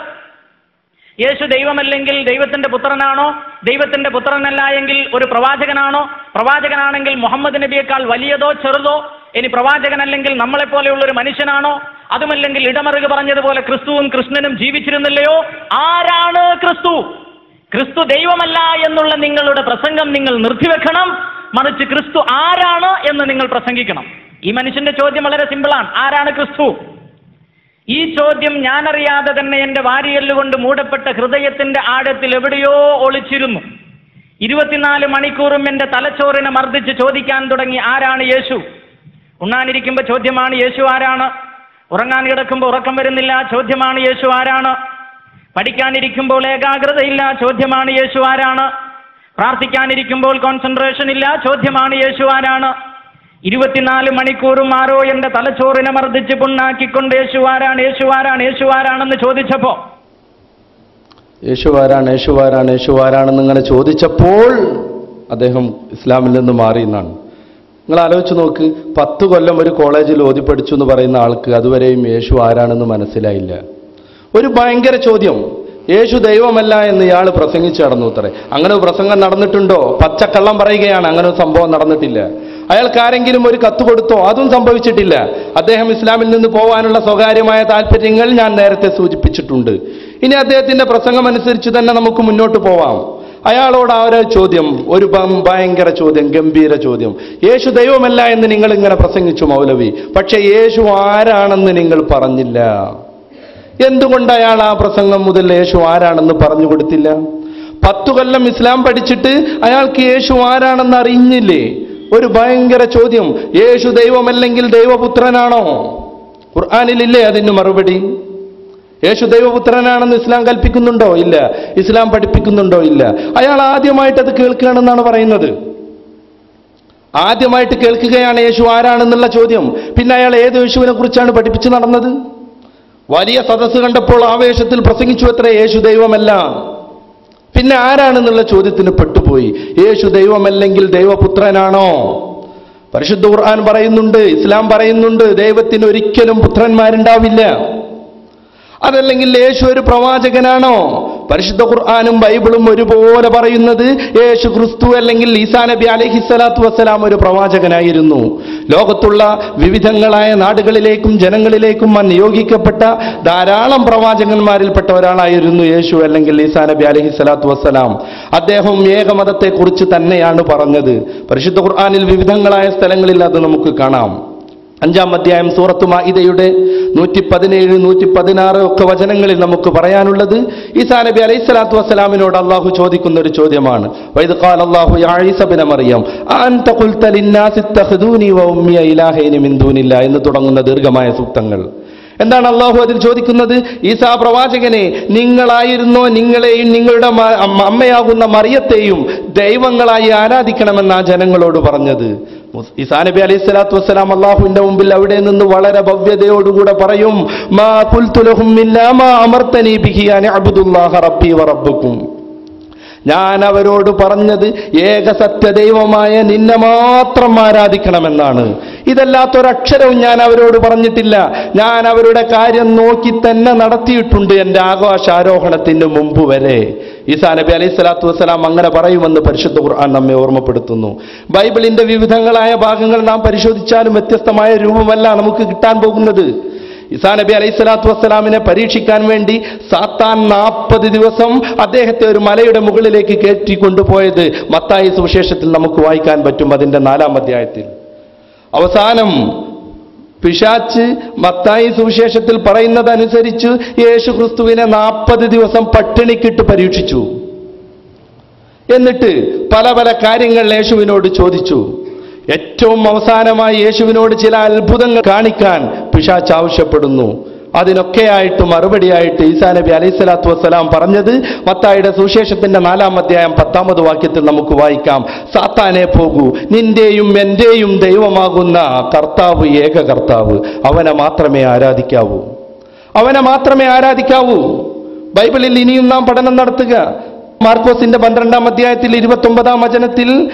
യേശു ദൈവമല്ലെങ്കിൽ ദൈവത്തിന്റെ പുത്രനാണോ? ദൈവത്തിന്റെ പുത്രനല്ല എങ്കിൽ ഒരു പ്രവാചകനാണോ? പ്രവാചകനാണെങ്കിൽ മുഹമ്മദ് നബിയേക്കാൾ വലിയതോ ചെറുതോ? ഇനി പ്രവാചകനല്ലെങ്കിൽ നമ്മളെപ്പോലെയുള്ള ഒരു മനുഷ്യനാണോ? അതുമല്ലെങ്കിൽ ഇടമറുക പറഞ്ഞതുപോലെ ക്രിസ്തുവും കൃഷ്ണനും ജീവിച്ചിരുന്നില്ലയോ? ആരാണ് ക്രിസ്തു? ക്രിസ്തു ദൈവമല്ല എന്നുള്ള നിങ്ങളുടെ പ്രസംഗം നിങ്ങൾ നിർത്തിവെക്കണം. മറിച്ച് ക്രിസ്തു ആരാണ് എന്ന് നിങ്ങൾ പ്രസംഗിക്കണം. ഈ മനുഷ്യന്റെ ചോദ്യം വളരെ സിമ്പിളാണ്, ആരാണ് ക്രിസ്തു? ഈ ചോദ്യം ഞാനറിയാതെ തന്നെ എൻ്റെ വാരിയെല്ലുകൊണ്ട് മൂടപ്പെട്ട ഹൃദയത്തിന്റെ ആഴത്തിൽ എവിടെയോ ഒളിച്ചിരുന്നു. 24 മണിക്കൂറും എൻ്റെ തലച്ചോറിനെ മർദ്ദിച്ച് ചോദിക്കാൻ തുടങ്ങി, ആരാണ് യേശു? ഉണ്ണാനിരിക്കുമ്പോൾ ചോദ്യമാണ്, യേശു ആരാണ്? ഉറങ്ങാൻ കിടക്കുമ്പോൾ ഉറക്കം വരുന്നില്ല, ചോദ്യമാണ്, യേശു ആരാണ്? പഠിക്കാനിരിക്കുമ്പോൾ ഏകാഗ്രതയില്ല, ചോദ്യമാണ്, യേശു ആരാണ്? പ്രാർത്ഥിക്കാനിരിക്കുമ്പോൾ കോൺസെൻട്രേഷൻ ഇല്ല, ചോദ്യമാണ്, യേശു ആരാണ്? 24 മണിക്കൂറും ആരോ എൻ്റെ തലച്ചോറിനെ മർദ്ദിച്ച് പുണ്ണാക്കിക്കൊണ്ട് യേശു ആരാണ്, യേശു ആരാണ്, യേശു ആരാണെന്ന് ചോദിച്ചപ്പോ, യേശു ആരാണ്, യേശു ആരാണ്, യേശു ആരാണെന്ന് ഇങ്ങനെ ചോദിച്ചപ്പോൾ അദ്ദേഹം ഇസ്ലാമിൽ നിന്ന് മാറി എന്നാണ്. നിങ്ങൾ ആലോചിച്ച് നോക്ക്, 10 കൊല്ലം ഒരു കോളേജിൽ ഓതി പഠിച്ചു എന്ന് പറയുന്ന ആൾക്ക് അതുവരെയും യേശു ആരാണെന്ന് മനസ്സിലായില്ല. ഒരു ഭയങ്കര ചോദ്യം, യേശു ദൈവമല്ല എന്ന് ഇയാൾ പ്രസംഗിച്ച് നടന്നു അത്രേ. അങ്ങനെ ഒരു പ്രസംഗം നടന്നിട്ടുണ്ടോ? പച്ചക്കള്ളം പറയുകയാണ്, അങ്ങനെ ഒരു സംഭവം നടന്നിട്ടില്ല. അയാൾക്ക് ആരെങ്കിലും ഒരു കത്ത് കൊടുത്തോ? അതും സംഭവിച്ചിട്ടില്ല. അദ്ദേഹം ഇസ്ലാമിൽ നിന്ന് പോകാനുള്ള സ്വകാര്യമായ താല്പര്യങ്ങൾ ഞാൻ നേരത്തെ സൂചിപ്പിച്ചിട്ടുണ്ട്. ഇനി അദ്ദേഹത്തിന്റെ പ്രസംഗം അനുസരിച്ച് തന്നെ നമുക്ക് മുന്നോട്ട് പോവാം. അയാളോട് ആ ഒരു ചോദ്യം, ഒരു ഭയങ്കര ചോദ്യം, ഗംഭീര ചോദ്യം. യേശു ദൈവമല്ല എന്ന് നിങ്ങൾ ഇങ്ങനെ പ്രസംഗിച്ചു മൗലവി, പക്ഷെ യേശു ആരാണെന്ന് നിങ്ങൾ പറഞ്ഞില്ല. എന്തുകൊണ്ട് അയാൾ ആ പ്രസംഗം മുതൽ യേശു ആരാണെന്ന് പറഞ്ഞു കൊടുത്തില്ല? 10 കൊല്ലം ഇസ്ലാം പഠിച്ചിട്ട് അയാൾക്ക് യേശു ആരാണെന്ന് അറിഞ്ഞില്ലേ? ഒരു ഭയങ്കര ചോദ്യം. യേശു ദൈവമല്ലെങ്കിൽ ദൈവപുത്രനാണോ? ഖുർആനിലില്ലേ അതിന് മറുപടി? യേശു ദൈവപുത്രനാണെന്ന് ഇസ്ലാം കൽപ്പിക്കുന്നുണ്ടോ? ഇല്ല. ഇസ്ലാം പഠിപ്പിക്കുന്നുണ്ടോ? ഇല്ല. അയാൾ ആദ്യമായിട്ട് അത് കേൾക്കുകയാണെന്നാണ് പറയുന്നത്. ആദ്യമായിട്ട് കേൾക്കുകയാണ് യേശു ആരാണെന്നുള്ള ചോദ്യം. പിന്നെ അയാൾ ഏത് യേശുവിനെ കുറിച്ചാണ് പഠിപ്പിച്ചു നടന്നത്? വലിയ സദസ്സ് കണ്ടപ്പോൾ ആവേശത്തിൽ പ്രസംഗിച്ചു അത്രേ, യേശു ദൈവമല്ല. പിന്നെ ആരാണെന്നുള്ള ചോദ്യത്തിന് പെട്ടുപോയി. യേശു ദൈവമല്ലെങ്കിൽ ദൈവപുത്രനാണോ? പരിശുദ്ധ ഖുർആൻ പറയുന്നുണ്ട്, ഇസ്ലാം പറയുന്നുണ്ട്, ദൈവത്തിന് ഒരിക്കലും പുത്രന്മാരുണ്ടാവില്ല. അതല്ലെങ്കിൽ യേശു ഒരു പ്രവാചകനാണോ? പരിശുദ്ധ ഖുർആനും ബൈബിളും ഒരുപോലെ പറയുന്നത് യേശു ക്രിസ്തു അല്ലെങ്കിൽ ഈസാ നബി അലൈഹിസ്സലാത്തു വസ്സലാം ഒരു പ്രവാചകനായിരുന്നു. ലോകത്തുള്ള വിവിധങ്ങളായ നാടുകളിലേക്കും ജനങ്ങളിലേക്കും നിയോഗിക്കപ്പെട്ട ധാരാളം പ്രവാചകന്മാരിൽപ്പെട്ട ഒരാളായിരുന്നു യേശു അല്ലെങ്കിൽ ഈസാ നബി അലൈഹിസ്സലാത്തു വസ്സലാം. അദ്ദേഹം ഏകമതത്തെക്കുറിച്ച് തന്നെയാണ് പറഞ്ഞത്. പരിശുദ്ധ ഖുർആനിൽ വിവിധങ്ങളായ സ്ഥലങ്ങളിൽ അത് നമുക്ക് കാണാം. 5-ാം അധ്യായം സൂറത്ത് മാഇദയുടെ 117, 116 ഒക്കെ വചനങ്ങളിൽ നമുക്ക് പറയാനുള്ളത് ഈസാ നബി അലൈഹിസ്സലാത്തു വസ്സലാമിനോട് അള്ളാഹു ചോദിക്കുന്ന ഒരു ചോദ്യമാണ്. വഇദ് ഖാല അല്ലാഹു യാ ഈസ ഇബ്ന മറിയം അൻത ഖുൽത ലിന്നാസി ഇത്തഖദൂനി വ ഉമ്മിയ ഇലാഹൈനി മിൻ ദൂനില്ലാ എന്ന് തുടങ്ങുന്ന ദീർഘമായ സൂക്തങ്ങൾ. എന്താണ് അള്ളാഹു അതിൽ ചോദിക്കുന്നത്? ഈസാ പ്രവാചകനെ, നിങ്ങളായിരുന്നോ നിങ്ങളെയും നിങ്ങളുടെ അമ്മയാകുന്ന മറിയത്തെയും ദൈവങ്ങളായി ആരാധിക്കണമെന്ന് ആ ജനങ്ങളോട് പറഞ്ഞത്? ഈസാ നബി അലൈഹിസ്സലാത്തു വസ്സലാം അള്ളാഹുവിന്റെ മുമ്പിൽ അവിടെ നിന്ന് വളരെ ഭവ്യതയോടുകൂടെ പറയും, മാ ഖുൽതു ലഹും ഇല്ലാ മാ അമർതനി ബിഹി അൻ അഅ്ബുദുല്ലാഹ റബ്ബി വ റബ്ബുക്കും. ഞാൻ അവരോട് പറഞ്ഞത് ഏക സത്യദൈവമായ നിന്നെ മാത്രം ആരാധിക്കണമെന്നാണ്. ഇതല്ലാത്തൊരക്ഷരവും ഞാൻ അവരോട് പറഞ്ഞിട്ടില്ല. ഞാൻ അവരുടെ കാര്യം നോക്കി തന്നെ നടത്തിയിട്ടുണ്ട് എൻ്റെ ആകാശാരോഹണത്തിന് മുമ്പ് വരെ. ഈസാ നബി അലൈഹിസ്സലാത്തു വസ്സലാം അങ്ങനെ പറയുമെന്ന് പരിശുദ്ധ ഖുർആൻ നമ്മെ ഓർമ്മപ്പെടുത്തുന്നു. ബൈബിളിന്റെ വിവിധങ്ങളായ ഭാഗങ്ങൾ നാം പരിശോധിച്ചാലും വ്യത്യസ്തമായ രൂപമല്ല നമുക്ക് കിട്ടാൻ പോകുന്നത്. ഈസാ നബി അലൈഹിസ്സലാത്തു വസ്സലാമിനെ പരീക്ഷിക്കാൻ വേണ്ടി സാത്താൻ 40 ദിവസം അദ്ദേഹത്തെ ഒരു മലയുടെ മുകളിലേക്ക് കയറ്റിക്കൊണ്ടുപോയത് മത്തായി സുവിശേഷത്തിൽ നമുക്ക് വായിക്കാൻ പറ്റും. അതിന്റെ 4-ാം അധ്യായത്തിൽ അവസാനം പിശാച്ച് മത്തായി സുവിശേഷത്തിൽ പറയുന്നതനുസരിച്ച് യേശു ക്രിസ്തുവിനെ 40 ദിവസം പട്ടിണിക്കിട്ട് പരീക്ഷിച്ചു. എന്നിട്ട് പല പല കാര്യങ്ങൾ യേശുവിനോട് ചോദിച്ചു. ഏറ്റവും അവസാനമായി യേശുവിനോട് ചില അത്ഭുതങ്ങൾ കാണിക്കാൻ പിശാച്ച് ആവശ്യപ്പെടുന്നു. അതിനൊക്കെയായിട്ട് മറുപടിയായിട്ട് ഈസാ നബി അലൈഹിസ്സലാത്തു വസ്സലാം പറഞ്ഞത് മത്തായിയുടെ സുവിശേഷത്തിന്റെ 4-ാം അധ്യായം 10-ാമത് വാക്യത്തിൽ നമുക്ക് വായിക്കാം. സാത്താനെ പോകൂ, നിന്റെയും എന്റെയും ദൈവമാകുന്ന കർത്താവ് ഏക കർത്താവ്, അവനെ മാത്രമേ ആരാധിക്കാവൂ, അവനെ മാത്രമേ ആരാധിക്കാവൂ. ബൈബിളിൽ ഇനിയും നാം പഠനം നടത്തുക. മാർക്കോസിന്റെ 12-ാം അധ്യായത്തിൽ 29-ാം വചനത്തിൽ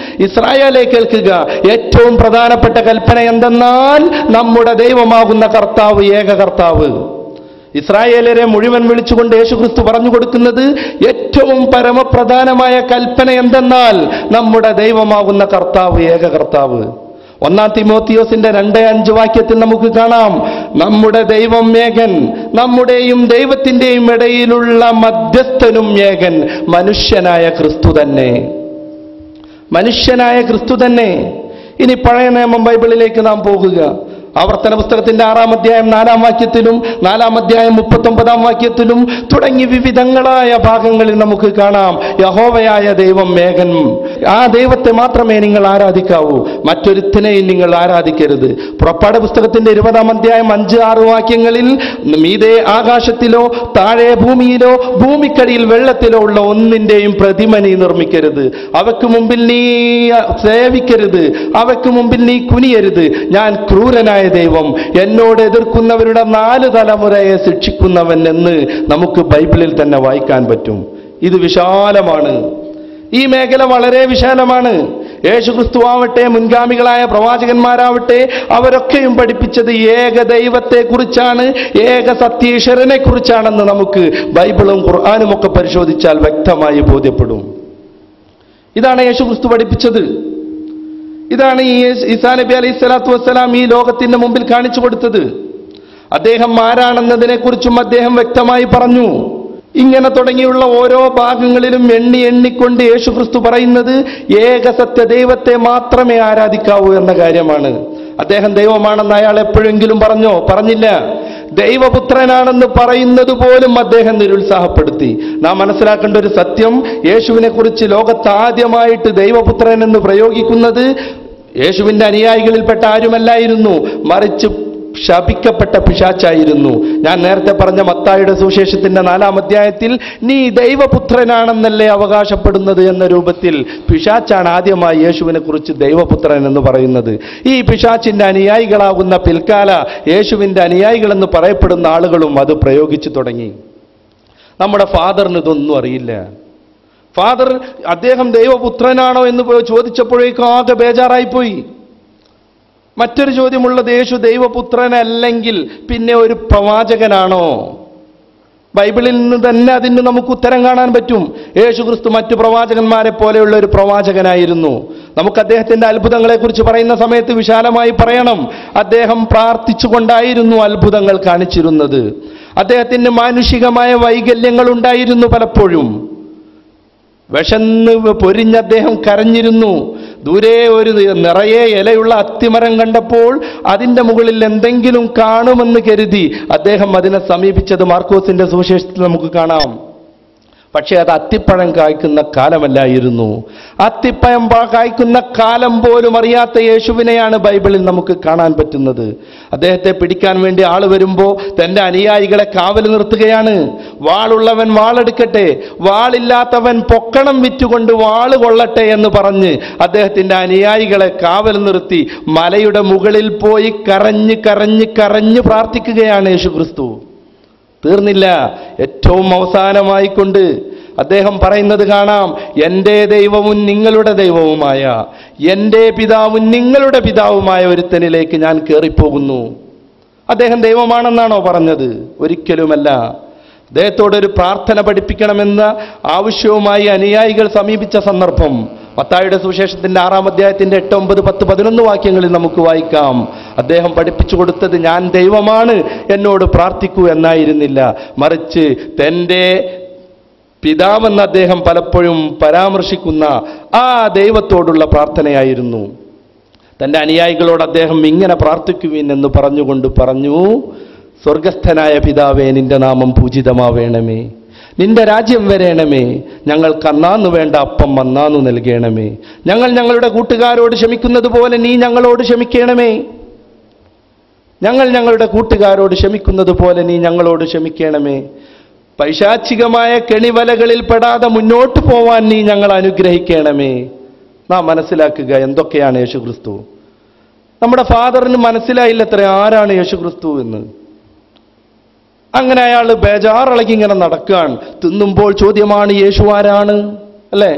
ഇസ്രായേലേ കേൾക്കുക, ഏറ്റവും പ്രധാനപ്പെട്ട കൽപ്പന എന്തെന്നാൽ നമ്മുടെ ദൈവമാകുന്ന കർത്താവ് ഏക കർത്താവ്. ഇസ്രായേലരെ മുഴുവൻ വിളിച്ചുകൊണ്ട് യേശുക്രിസ്തു പറഞ്ഞു കൊടുക്കുന്നത് ഏറ്റവും പരമപ്രധാനമായ കൽപ്പന എന്തെന്നാൽ നമ്മുടെ ദൈവമാകുന്ന കർത്താവ് ഏക കർത്താവ്. 1 തിമോത്തിയോസിന്റെ 2:5 വാക്യത്തിൽ നമുക്ക് കാണാം, നമ്മുടെ ദൈവം ഏകൻ, നമ്മുടെയും ദൈവത്തിന്റെയും ഇടയിലുള്ള മധ്യസ്ഥനും ഏകൻ, മനുഷ്യനായ ക്രിസ്തു തന്നെ. മനുഷ്യനായ ക്രിസ്തു തന്നെ. ഇനി പഴയ നിയമം ബൈബിളിലേക്ക് നാം പോകുക. ആവർത്തന പുസ്തകത്തിന്റെ 6-ാം അധ്യായം 4-ാം വാക്യത്തിലും 4-ാം അധ്യായം 39-ാം വാക്യത്തിലും തുടങ്ങി വിവിധങ്ങളായ ഭാഗങ്ങളിൽ നമുക്ക് കാണാം യഹോവയായ ദൈവം മേഘൻ, ആ ദൈവത്തെ മാത്രമേ നിങ്ങൾ ആരാധിക്കാവൂ, മറ്റൊരുത്തിനെയും നിങ്ങൾ ആരാധിക്കരുത്. പുറപ്പാട് പുസ്തകത്തിന്റെ 20-ാം അധ്യായം 5-6 വാക്യങ്ങളിൽ മീതെ ആകാശത്തിലോ താഴെ ഭൂമിയിലോ ഭൂമിക്കടിയിൽ വെള്ളത്തിലോ ഉള്ള ഒന്നിന്റെയും പ്രതിമ നീ നിർമ്മിക്കരുത്, അവയ്ക്ക് മുമ്പിൽ നീ സേവിക്കരുത്, അവയ്ക്ക് മുമ്പിൽ നീ കുനിയരുത്, ഞാൻ ക്രൂരനായ ദൈവം, എന്നോട് എതിർക്കുന്നവരുടെ 4 തലമുറയെ ശിക്ഷിക്കുന്നവൻ എന്ന് നമുക്ക് ബൈബിളിൽ തന്നെ വായിക്കാൻ പറ്റും. ഇത് വിശാലമാണ്, ഈ മേഖല വളരെ വിശാലമാണ്. യേശുക്രിസ്തു ആവട്ടെ, മുൻഗാമികളായ പ്രവാചകന്മാരാവട്ടെ, അവരൊക്കെയും പഠിപ്പിച്ചത് ഏക ദൈവത്തെക്കുറിച്ചാണ്, ഏക സത്യേശ്വരനെ കുറിച്ചാണെന്ന് നമുക്ക് ബൈബിളും ഖുർആനും ഒക്കെ പരിശോധിച്ചാൽ വ്യക്തമായി ബോധ്യപ്പെടും. ഇതാണ് യേശുക്രിസ്തു പഠിപ്പിച്ചത്. ഇതാണ് ഈസാ നബി അലൈഹി സ്വലാത്തു വസ്സലാം ഈ ലോകത്തിന്റെ മുമ്പിൽ കാണിച്ചു കൊടുത്തത്. അദ്ദേഹം ആരാണെന്നതിനെ കുറിച്ചും അദ്ദേഹം വ്യക്തമായി പറഞ്ഞു. ഇങ്ങനെ തുടങ്ങിയുള്ള ഓരോ ഭാഗങ്ങളിലും എണ്ണിക്കൊണ്ട് യേശുക്രിസ്തു പറയുന്നത് ഏക സത്യ ദൈവത്തെ മാത്രമേ ആരാധിക്കാവൂ എന്ന കാര്യമാണ്. അദ്ദേഹം ദൈവമാണെന്ന് അയാൾ എപ്പോഴെങ്കിലും പറഞ്ഞോ? പറഞ്ഞില്ല. ദൈവപുത്രനാണെന്ന് പറയുന്നത് പോലും അദ്ദേഹം നിരുത്സാഹപ്പെടുത്തി. നാം മനസ്സിലാക്കേണ്ട ഒരു സത്യം, യേശുവിനെ കുറിച്ച് ലോകത്ത് ആദ്യമായിട്ട് ദൈവപുത്രൻ എന്ന് പ്രയോഗിക്കുന്നത് യേശുവിന്റെ അനുയായികളിൽപ്പെട്ട ആരുമല്ലായിരുന്നു, മറിച്ച് ശപിക്കപ്പെട്ട പിശാച്ചായിരുന്നു. ഞാൻ നേരത്തെ പറഞ്ഞ മത്തായിയുടെ സുവിശേഷത്തിന്റെ 4-ാം അധ്യായത്തിൽ നീ ദൈവപുത്രനാണെന്നല്ലേ അവകാശപ്പെടുന്നത് എന്ന രൂപത്തിൽ പിശാച്ചാണ് ആദ്യമായി യേശുവിനെ കുറിച്ച് ദൈവപുത്രൻ എന്ന് പറയുന്നത്. ഈ പിശാച്ചിന്റെ അനുയായികളാകുന്ന പിൽക്കാല യേശുവിന്റെ അനുയായികളെന്ന് പറയപ്പെടുന്ന ആളുകളും അത് പ്രയോഗിച്ചു തുടങ്ങി. നമ്മുടെ ഫാദറിന് ഇതൊന്നും അറിയില്ല. ഫാദർ അദ്ദേഹം ദൈവപുത്രനാണോ എന്ന് ചോദിച്ചപ്പോഴേക്കും ആകെ ബേജാറായിപ്പോയി. മറ്റൊരു ചോദ്യമുള്ളത്, യേശു ദൈവപുത്രനല്ലെങ്കിൽ പിന്നെ ഒരു പ്രവാചകനാണോ? ബൈബിളിൽ നിന്ന് തന്നെ അതിന് നമുക്ക് ഉത്തരം കാണാൻ പറ്റും. യേശുക്രിസ്തു മറ്റു പ്രവാചകന്മാരെ പോലെയുള്ള ഒരു പ്രവാചകനായിരുന്നു. നമുക്ക് അദ്ദേഹത്തിന്റെ അത്ഭുതങ്ങളെക്കുറിച്ച് പറയുന്ന സമയത്ത് വിശാലമായി പറയണം. അദ്ദേഹം പ്രാർത്ഥിച്ചുകൊണ്ടായിരുന്നു അത്ഭുതങ്ങൾ കാണിച്ചിരുന്നത്. അദ്ദേഹത്തിന് മാനുഷികമായ വൈകല്യങ്ങൾ ഉണ്ടായിരുന്നു. പലപ്പോഴും വിശന്ന് പൊരിഞ്ഞ് അദ്ദേഹം കരഞ്ഞിരുന്നു. ദൂരെ ഒരു നിറയെ ഇലയുള്ള അത്തിമരം കണ്ടപ്പോൾ അതിൻ്റെ മുകളിൽ എന്തെങ്കിലും കാണുമെന്ന് കരുതി അദ്ദേഹം അതിനെ സമീപിച്ചത് മാർക്കോസിന്റെ സുവിശേഷത്തിൽ നമുക്ക് കാണാം. പക്ഷേ അത് അത്തിപ്പഴം കായ്ക്കുന്ന കാലമല്ലായിരുന്നു. അത്തിപ്പഴം കായ്ക്കുന്ന കാലം പോലും അറിയാത്ത യേശുവിനെയാണ് ബൈബിളിൽ നമുക്ക് കാണാൻ പറ്റുന്നത്. അദ്ദേഹത്തെ പിടിക്കാൻ വേണ്ടി ആൾ വരുമ്പോൾ തൻ്റെ അനുയായികളെ കാവൽ നിർത്തുകയാണ്. വാളുള്ളവൻ വാളെടുക്കട്ടെ, വാളില്ലാത്തവൻ പൊക്കണം വിറ്റുകൊണ്ട് വാള് കൊള്ളട്ടെ എന്ന് പറഞ്ഞ് അദ്ദേഹത്തിൻ്റെ അനുയായികളെ കാവൽ നിർത്തി മലയുടെ മുകളിൽ പോയി കരഞ്ഞ് കരഞ്ഞ് കരഞ്ഞ് പ്രാർത്ഥിക്കുകയാണ് യേശുക്രിസ്തു. തീർന്നില്ല. ഏറ്റവും അവസാനമായിക്കൊണ്ട് അദ്ദേഹം പറയുന്നത് കാണാം, എൻ്റെ ദൈവവും നിങ്ങളുടെ ദൈവവുമായ, എൻ്റെ പിതാവും നിങ്ങളുടെ പിതാവുമായ ഒരുത്തനിലേക്ക് ഞാൻ കയറിപ്പോകുന്നു. അദ്ദേഹം ദൈവമാണെന്നാണോ പറഞ്ഞത്? ഒരിക്കലുമല്ല. അദ്ദേഹത്തോടൊരു പ്രാർത്ഥന പഠിപ്പിക്കണമെന്ന ആവശ്യവുമായി അനുയായികൾ സമീപിച്ച സന്ദർഭം മത്തായിയുടെ സുവിശേഷത്തിന്റെ 6-ാം അധ്യായത്തിന്റെ 8, 9, 10, 11 വാക്യങ്ങളിൽ നമുക്ക് വായിക്കാം. അദ്ദേഹം പഠിപ്പിച്ചു കൊടുത്തത് ഞാൻ ദൈവമാണ്, എന്നോട് പ്രാർത്ഥിക്കൂ എന്നായിരുന്നില്ല, മറിച്ച് തൻ്റെ പിതാവെന്ന് അദ്ദേഹം പലപ്പോഴും പരാമർശിക്കുന്ന ആ ദൈവത്തോടുള്ള പ്രാർത്ഥനയായിരുന്നു. തൻ്റെ അനുയായികളോട് അദ്ദേഹം ഇങ്ങനെ പ്രാർത്ഥിക്കുവിൻ എന്ന് പറഞ്ഞുകൊണ്ട് പറഞ്ഞു, സ്വർഗസ്ഥനായ പിതാവേ, നിന്റെ നാമം പൂജിതമാവേണമേ, നിന്റെ രാജ്യം വരേണമേ, ഞങ്ങൾക്ക് അന്നാന്നു വേണ്ട അപ്പം അന്നാന്നു നൽകണമേ, ഞങ്ങൾ ഞങ്ങളുടെ കൂട്ടുകാരോട് ക്ഷമിക്കുന്നത് പോലെ നീ ഞങ്ങളോട് ക്ഷമിക്കണമേ, ഞങ്ങൾ ഞങ്ങളുടെ കൂട്ടുകാരോട് ക്ഷമിക്കുന്നത് പോലെ നീ ഞങ്ങളോട് ക്ഷമിക്കണമേ, പൈശാചികമായ കെണിവലകളിൽ പെടാതെ മുന്നോട്ട് പോവാൻ നീ ഞങ്ങൾ അനുഗ്രഹിക്കണമേ. നാം മനസ്സിലാക്കുക എന്തൊക്കെയാണ് യേശുക്രിസ്തു. നമ്മുടെ ഫാദറിന് മനസ്സിലായില്ലത്രേ ആരാണ് യേശുക്രിസ്തു എന്ന്. അങ്ങനെ അയാൾ ബേജാറിളകി ഇങ്ങനെ നടക്കുകയാണ്. തിന്നുമ്പോൾ ചോദ്യമാണ് യേശു ആരാണ്, അല്ലേ?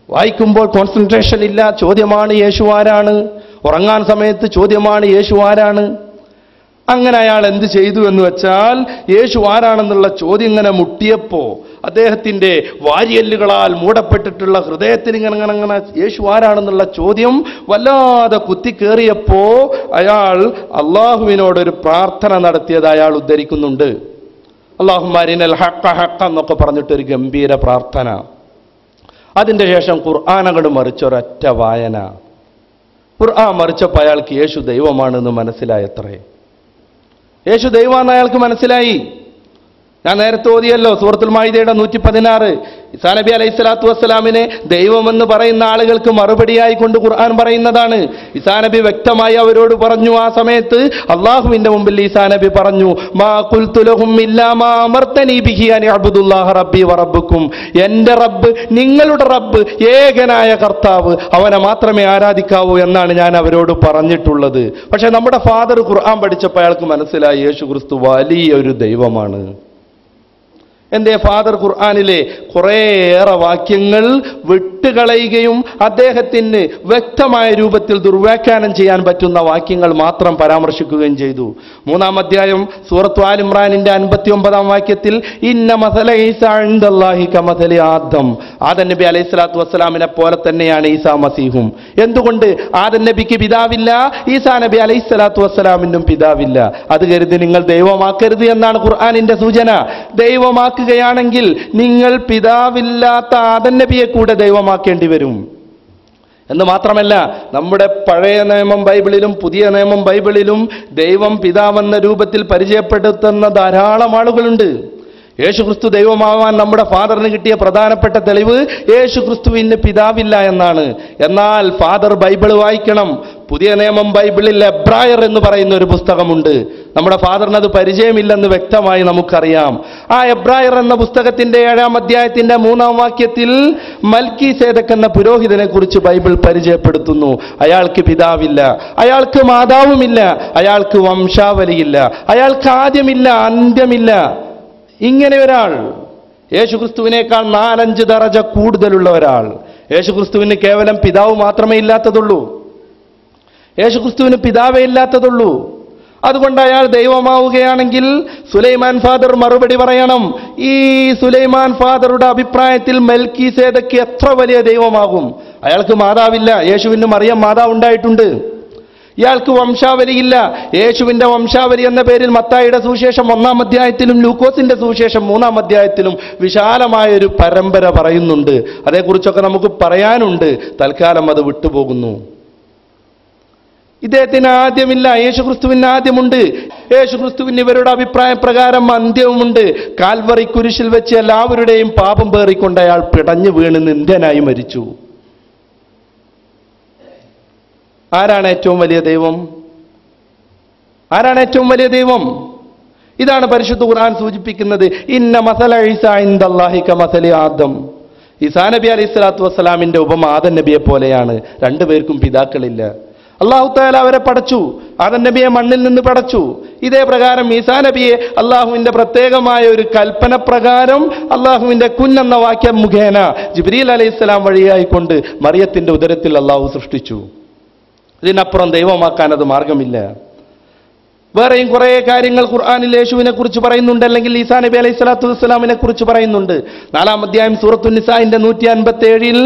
വായിക്കുമ്പോൾ കോൺസെൻട്രേഷൻ ഇല്ല, ചോദ്യമാണ് യേശു ആരാണ്. ഉറങ്ങാൻ സമയത്ത് ചോദ്യമാണ് യേശു ആരാണ്. അങ്ങനെ അയാൾ എന്ത് ചെയ്തു എന്ന് വെച്ചാൽ, യേശു ആരാണെന്നുള്ള ചോദ്യം ഇങ്ങനെ മുട്ടിയപ്പോൾ അദ്ദേഹത്തിൻ്റെ വാരിയല്ലുകളാൽ മൂടപ്പെട്ടിട്ടുള്ള ഹൃദയത്തിൽ ഇങ്ങനെ യേശു ആരാണെന്നുള്ള ചോദ്യം വല്ലാതെ കുത്തിക്കേറിയപ്പോൾ അയാൾ അള്ളാഹുവിനോടൊരു പ്രാർത്ഥന നടത്തിയത് അയാൾ ഉദ്ധരിക്കുന്നുണ്ട്. അല്ലാഹുമ്മ അരിനൽ ഹഖ ഹഖ എന്നൊക്കെ പറഞ്ഞിട്ടൊരു ഗംഭീര പ്രാർത്ഥന. അതിൻ്റെ ശേഷം ഖുർആനോട് മറിച്ചൊരൊറ്റ വായന. ഖുർആൻ മറിച്ചപ്പോൾ അയാൾക്ക് യേശു ദൈവമാണെന്ന് മനസ്സിലായത്രേ. യേശു ദൈവമാണെന്ന് അയാൾക്ക് മനസ്സിലായി. ഞാൻ നേരത്തെ ഓതിയല്ലോ സൂറത്തുൽ മാഇദയുടെ 116. ഈസാ നബി അലൈഹി സ്വലാത്തു വസ്സലാമിനെ ദൈവമെന്ന് പറയുന്ന ആളുകൾക്ക് മറുപടിയായി കൊണ്ട് ഖുർആൻ പറയുന്നതാണ്. ഈസാ നബി വ്യക്തമായി അവരോട് പറഞ്ഞു. ആ സമയത്ത് അള്ളാഹുവിന്റെ മുമ്പിൽ ഈസാ നബി പറഞ്ഞു, മാ ഖുൽതു ലഹും ഇല്ലാ മാ അമർതനി ബിഹി അൻ അഅ്ബുദുല്ലാഹ റബ്ബി വറബ്ബുക്കും. എൻ്റെ റബ്ബ്, നിങ്ങളുടെ റബ്ബ്, ഏകനായ കർത്താവ്, അവനെ മാത്രമേ ആരാധിക്കാവൂ എന്നാണ് ഞാൻ അവരോട് പറഞ്ഞിട്ടുള്ളത്. പക്ഷെ നമ്മുടെ ഫാദർ ഖുർആൻ പഠിച്ചപ്പോൾ അയാൾക്ക് മനസ്സിലായി യേശു ക്രിസ്തു വലിയൊരു ദൈവമാണ്. എൻ്റെ ഫാദർ ഖുർആനിലെ കുറേയേറെ വാക്യങ്ങൾ വിട്ടുകളയുകയും അദ്ദേഹത്തിന് വ്യക്തമായ രൂപത്തിൽ ദുർവ്യാഖ്യാനം ചെയ്യാൻ പറ്റുന്ന വാക്യങ്ങൾ മാത്രം പരാമർശിക്കുകയും ചെയ്തു. 3-ാം അധ്യായം സൂറത്ത് ആൽ ഇംറാനിന്റെ 59-ാം വാക്യത്തിൽ ഇന്ന മസല ഈസാ ഇൻദല്ലാഹി കമസലി ആദം, ആദം നബി അലൈഹി സ്വലാത്തു വസ്സലാമിനെ പോലെ തന്നെയാണ് ഈസാ മസീഹും. എന്തുകൊണ്ട്? ആദം നബിക്ക് പിതാവില്ല, ഈസാ നബി അലൈഹി സ്വലാത്തു വസ്സലാമിനും പിതാവില്ല. അത് കരുതി നിങ്ങൾ ദൈവമാക്കരുത് എന്നാണ് ഖുർആനിന്റെ സൂചന. ദൈവമാക്കുകയാണെങ്കിൽ നിങ്ങൾ പിതാവില്ലാത്ത ആദം നബിയെ കൂടെ ദൈവമാക്കേണ്ടി വരും. എന്ന് മാത്രമല്ല, നമ്മുടെ പഴയ നിയമം ബൈബിളിലും പുതിയ നിയമം ബൈബിളിലും ദൈവം പിതാവെന്ന രൂപത്തിൽ പരിചയപ്പെടുത്തുന്ന ധാരാളം ആളുകളുണ്ട്. യേശു ക്രിസ്തു ദൈവമാവാൻ നമ്മുടെ ഫാദറിന് കിട്ടിയ പ്രധാനപ്പെട്ട തെളിവ് യേശു ക്രിസ്തുവിന് പിതാവില്ല എന്നാണ്. എന്നാൽ ഫാദർ ബൈബിൾ വായിക്കണം. പുതിയ നിയമം ബൈബിളിൽ എബ്രായർ എന്ന് പറയുന്ന ഒരു പുസ്തകമുണ്ട്. നമ്മുടെ ഫാദറിന് അത് പരിചയമില്ലെന്ന് വ്യക്തമായി നമുക്കറിയാം. ആ എബ്രായർ എന്ന പുസ്തകത്തിന്റെ 7-ാം അധ്യായത്തിന്റെ 3-ാം വാക്യത്തിൽ മൽക്കീസേദക്ക് എന്ന പുരോഹിതനെ കുറിച്ച് ബൈബിൾ പരിചയപ്പെടുത്തുന്നു. അയാൾക്ക് പിതാവില്ല, അയാൾക്ക് മാതാവുമില്ല, അയാൾക്ക് വംശാവലിയില്ല, അയാൾക്ക് ആദ്യമില്ല, അന്ത്യമില്ല. ഇങ്ങനെ ഒരാൾ, യേശുക്രിസ്തുവിനേക്കാൾ 4-5 ദറജ കൂടുതലുള്ള ഒരാൾ. യേശുക്രിസ്തുവിന് കേവലം പിതാവ് മാത്രമേ ഇല്ലാത്തതുള്ളൂ. യേശുക്രിസ്തുവിന് പിതാവേ ഇല്ലാത്തതുള്ളൂ. അതുകൊണ്ട് അയാൾ ദൈവമാവുകയാണെങ്കിൽ സുലൈമാൻ ഫാദർ മറുപടി പറയണം. ഈ സുലൈമാൻ ഫാദറുടെ അഭിപ്രായത്തിൽ മൽക്കീസേദക്ക് എത്ര വലിയ ദൈവമാകും? അയാൾക്ക് മാതാവില്ല, യേശുവിന് മറിയം മാതാവ് ഉണ്ടായിട്ടുണ്ട്. ഇയാൾക്ക് വംശാവലിയില്ല. യേശുവിന്റെ വംശാവലി എന്ന പേരിൽ മത്തായിയുടെ സുവിശേഷം 1-ാം അധ്യായത്തിലും ലൂക്കോസിന്റെ സുവിശേഷം 3-ാം അധ്യായത്തിലും വിശാലമായൊരു പരമ്പര പറയുന്നുണ്ട്. അതേക്കുറിച്ചൊക്കെ നമുക്ക് പറയാനുണ്ട്. തൽക്കാലം അത് വിട്ടുപോകുന്നു. ഇദ്ദേഹത്തിന് ആദ്യമില്ല, യേശുക്രിസ്തുവിന് ആദ്യമുണ്ട്. യേശുക്രിസ്തുവിന് ഇവരുടെ അഭിപ്രായ പ്രകാരം അന്ത്യവുമുണ്ട്. കാൽവറി കുരിശിൽ വെച്ച് എല്ലാവരുടെയും പാപം പേറിക്കൊണ്ട് അയാൾ പിടഞ്ഞു വീണ് നിന്ദ്യനായി മരിച്ചു. ആരാണ് ഏറ്റവും വലിയ ദൈവം? ആരാണ് ഏറ്റവും വലിയ ദൈവം? ഇതാണ് പരിശുദ്ധ ഖുർആൻ സൂചിപ്പിക്കുന്നത്. ഇന്ന മസല ഈസാ ഇൻദല്ലാഹി കമസലി ആദം. ഈസാ നബി അലൈഹി സ്വലാത്തു വസ്സലാമിന്റെ ഉപമ ആദം നബിയെ പോലെയാണ്. രണ്ടുപേർക്കും പിതാക്കളില്ല. അല്ലാഹു തആല അവരെ പടച്ചു. ആദം നബിയെ മണ്ണിൽ നിന്ന് പടച്ചു. ഇതേ പ്രകാരം ഈസാ നബിയെ അള്ളാഹുവിന്റെ പ്രത്യേകമായ ഒരു കൽപ്പന പ്രകാരം അള്ളാഹുവിന്റെ കുൻ എന്ന വാക്യം മുഖേന ജിബ്രീൽ അലൈഹിസ്സലാം വഴിയായിക്കൊണ്ട് മറിയത്തിന്റെ ഉദരത്തിൽ അള്ളാഹു സൃഷ്ടിച്ചു. ഇതിനപ്പുറം ദൈവമാക്കാൻ അത് മാർഗമില്ല. വേറെയും കുറേ കാര്യങ്ങൾ ഖുർആനിൽ യേശുവിനെ കുറിച്ച് പറയുന്നുണ്ട്, അല്ലെങ്കിൽ ഈസാ നബി അലൈഹി സ്വലാത്തു വസ്സലാമിനെ കുറിച്ച് പറയുന്നുണ്ട്. 4-ാം അധ്യായം സൂറത്തുൻ നിസാഇന്റെ 157-ൽ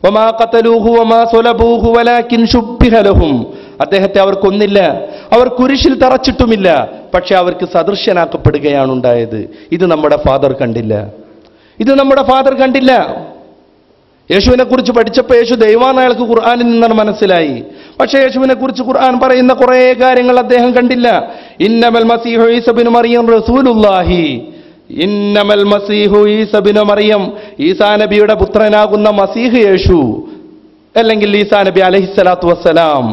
വമാ ഖതലൂഹു വമാ സ്വലബൂഹു വലാകിൻ ശുബ്ബിഹ ലഹും. അദ്ദേഹത്തെ അവർ കൊന്നില്ല, അവർ കുരിശിൽ തറച്ചിട്ടുമില്ല, പക്ഷെ അവർക്ക് സദൃശ്യനാക്കപ്പെടുകയാണ് ഉണ്ടായത്. ഇത് നമ്മുടെ ഫാദർ കണ്ടില്ല. ഇത് നമ്മുടെ ഫാദർ കണ്ടില്ല. യേശുവിനെ കുറിച്ച് പഠിച്ചപ്പോൾ യേശു ദൈവമാണെന്ന് അയാൾക്ക് ഖുർആനിൽ നിന്നാണ് മനസ്സിലായി. പക്ഷേ യേശുവിനെ കുറിച്ച് ഖുർആൻ പറയുന്ന കുറേ കാര്യങ്ങൾ അദ്ദേഹം കണ്ടില്ല. ഇന്നമൽ മസീഹു ഈസ ഇബ്നു മറിയം റസൂലുള്ളാഹി. ഇന്നമൽ മസീഹു ഈസ ഇബ്നു മറിയം, ഈസാ നബിയുടെ പുത്രനാകുന്ന മസീഹ് യേശു, അല്ലെങ്കിൽ ഈസാ നബി അലൈഹിസ്സലാത്തു വസ്സലാം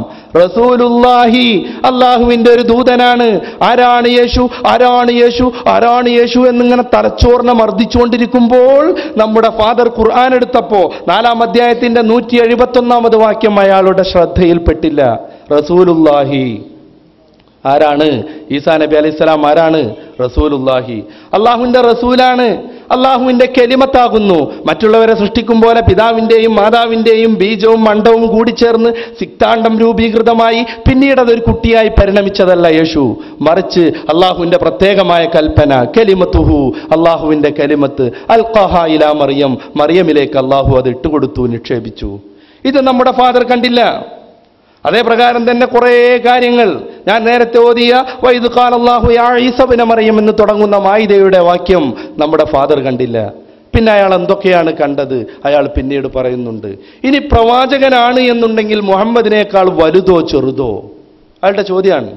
റസൂലുള്ളാഹി, അള്ളാഹുവിന്റെ ഒരു ദൂതനാണ്. ആരാണ് യേശു? ആരാണ് യേശു? ആരാണ് യേശു എന്നിങ്ങനെ തലച്ചോറിനെ മർദ്ദിച്ചുകൊണ്ടിരിക്കുമ്പോൾ നമ്മുടെ ഫാദർ ഖുർആൻ എടുത്തപ്പോ 4-ാം അധ്യായത്തിന്റെ 171-ാമത് വാക്യം അയാളുടെ ശ്രദ്ധയിൽപ്പെട്ടില്ല. റസൂലുള്ളാഹി. ആരാണ്? ഈസാ നബി അലൈഹിസ്സലാം ആരാണ്? റസൂലുള്ളാഹി. അള്ളാഹുവിന്റെ റസൂലാണ്, അള്ളാഹുവിന്റെ കെലിമത്താകുന്നു. മറ്റുള്ളവരെ സൃഷ്ടിക്കും പോലെ പിതാവിന്റെയും മാതാവിന്റെയും ബീജവും മണ്ഡവും കൂടിച്ചേർന്ന് സിക്താണ്ഡം രൂപീകൃതമായി പിന്നീട് അതൊരു കുട്ടിയായി പരിണമിച്ചതല്ല യേശു. മറിച്ച് അള്ളാഹുവിന്റെ പ്രത്യേകമായ കൽപ്പന, കെലിമത്തുഹു, അള്ളാഹുവിന്റെ കെലിമത്ത്, അൽഖാഹാ ഇലാ മറിയം, മറിയമിലേക്ക് അള്ളാഹു അത് ഇട്ടുകൊടുത്തു, നിക്ഷേപിച്ചു. ഇത് നമ്മുടെ ഫാദർ കണ്ടില്ല. അതേ പ്രകാരം തന്നെ കുറേ കാര്യങ്ങൾ ഞാൻ നേരത്തെ ഓതിയ വഇദ് ഖാല അല്ലാഹു യാ ഈസ ഇബ്നു മറിയം എന്ന് തുടങ്ങുന്ന മാഇദയുടെ വാക്യം നമ്മുടെ ഫാദർ കണ്ടില്ല. പിന്നെ അയാൾ എന്തൊക്കെയാണ് കണ്ടത് അയാൾ പിന്നീട് പറയുന്നുണ്ട്. ഇനി പ്രവാചകനാണ് എന്നുണ്ടെങ്കിൽ മുഹമ്മദിനേക്കാൾ വലുതോ ചെറുതോ? അയാളുടെ ചോദ്യമാണ്.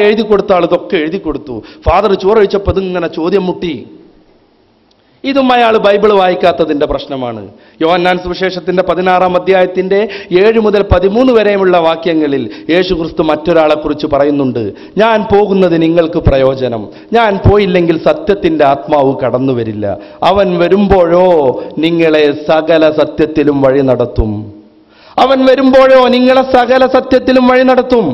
എഴുതി കൊടുത്ത ആൾ ഇതൊക്കെ എഴുതി കൊടുത്തു. ഫാദർ ചോറൊഴിച്ചപ്പോൾ ഇതിങ്ങനെ ചോദ്യം മുട്ടി. ഇതും അയാൾ ബൈബിൾ വായിക്കാത്തതിന്റെ പ്രശ്നമാണ്. യോഹന്നാൻ സുവിശേഷത്തിന്റെ 16-ാം അധ്യായത്തിന്റെ 7 മുതൽ 13 വരെയുമുള്ള വാക്യങ്ങളിൽ യേശുക്രിസ്തു മറ്റൊരാളെ കുറിച്ച് പറയുന്നുണ്ട്. ഞാൻ പോകുന്നത് നിങ്ങൾക്ക് പ്രയോജനം, ഞാൻ പോയില്ലെങ്കിൽ സത്യത്തിന്റെ ആത്മാവ് കടന്നു വരില്ല. അവൻ വരുമ്പോഴോ നിങ്ങളെ സകല സത്യത്തിലും വഴി നടത്തും. അവൻ വരുമ്പോഴോ നിങ്ങളെ സകല സത്യത്തിലും വഴി നടത്തും.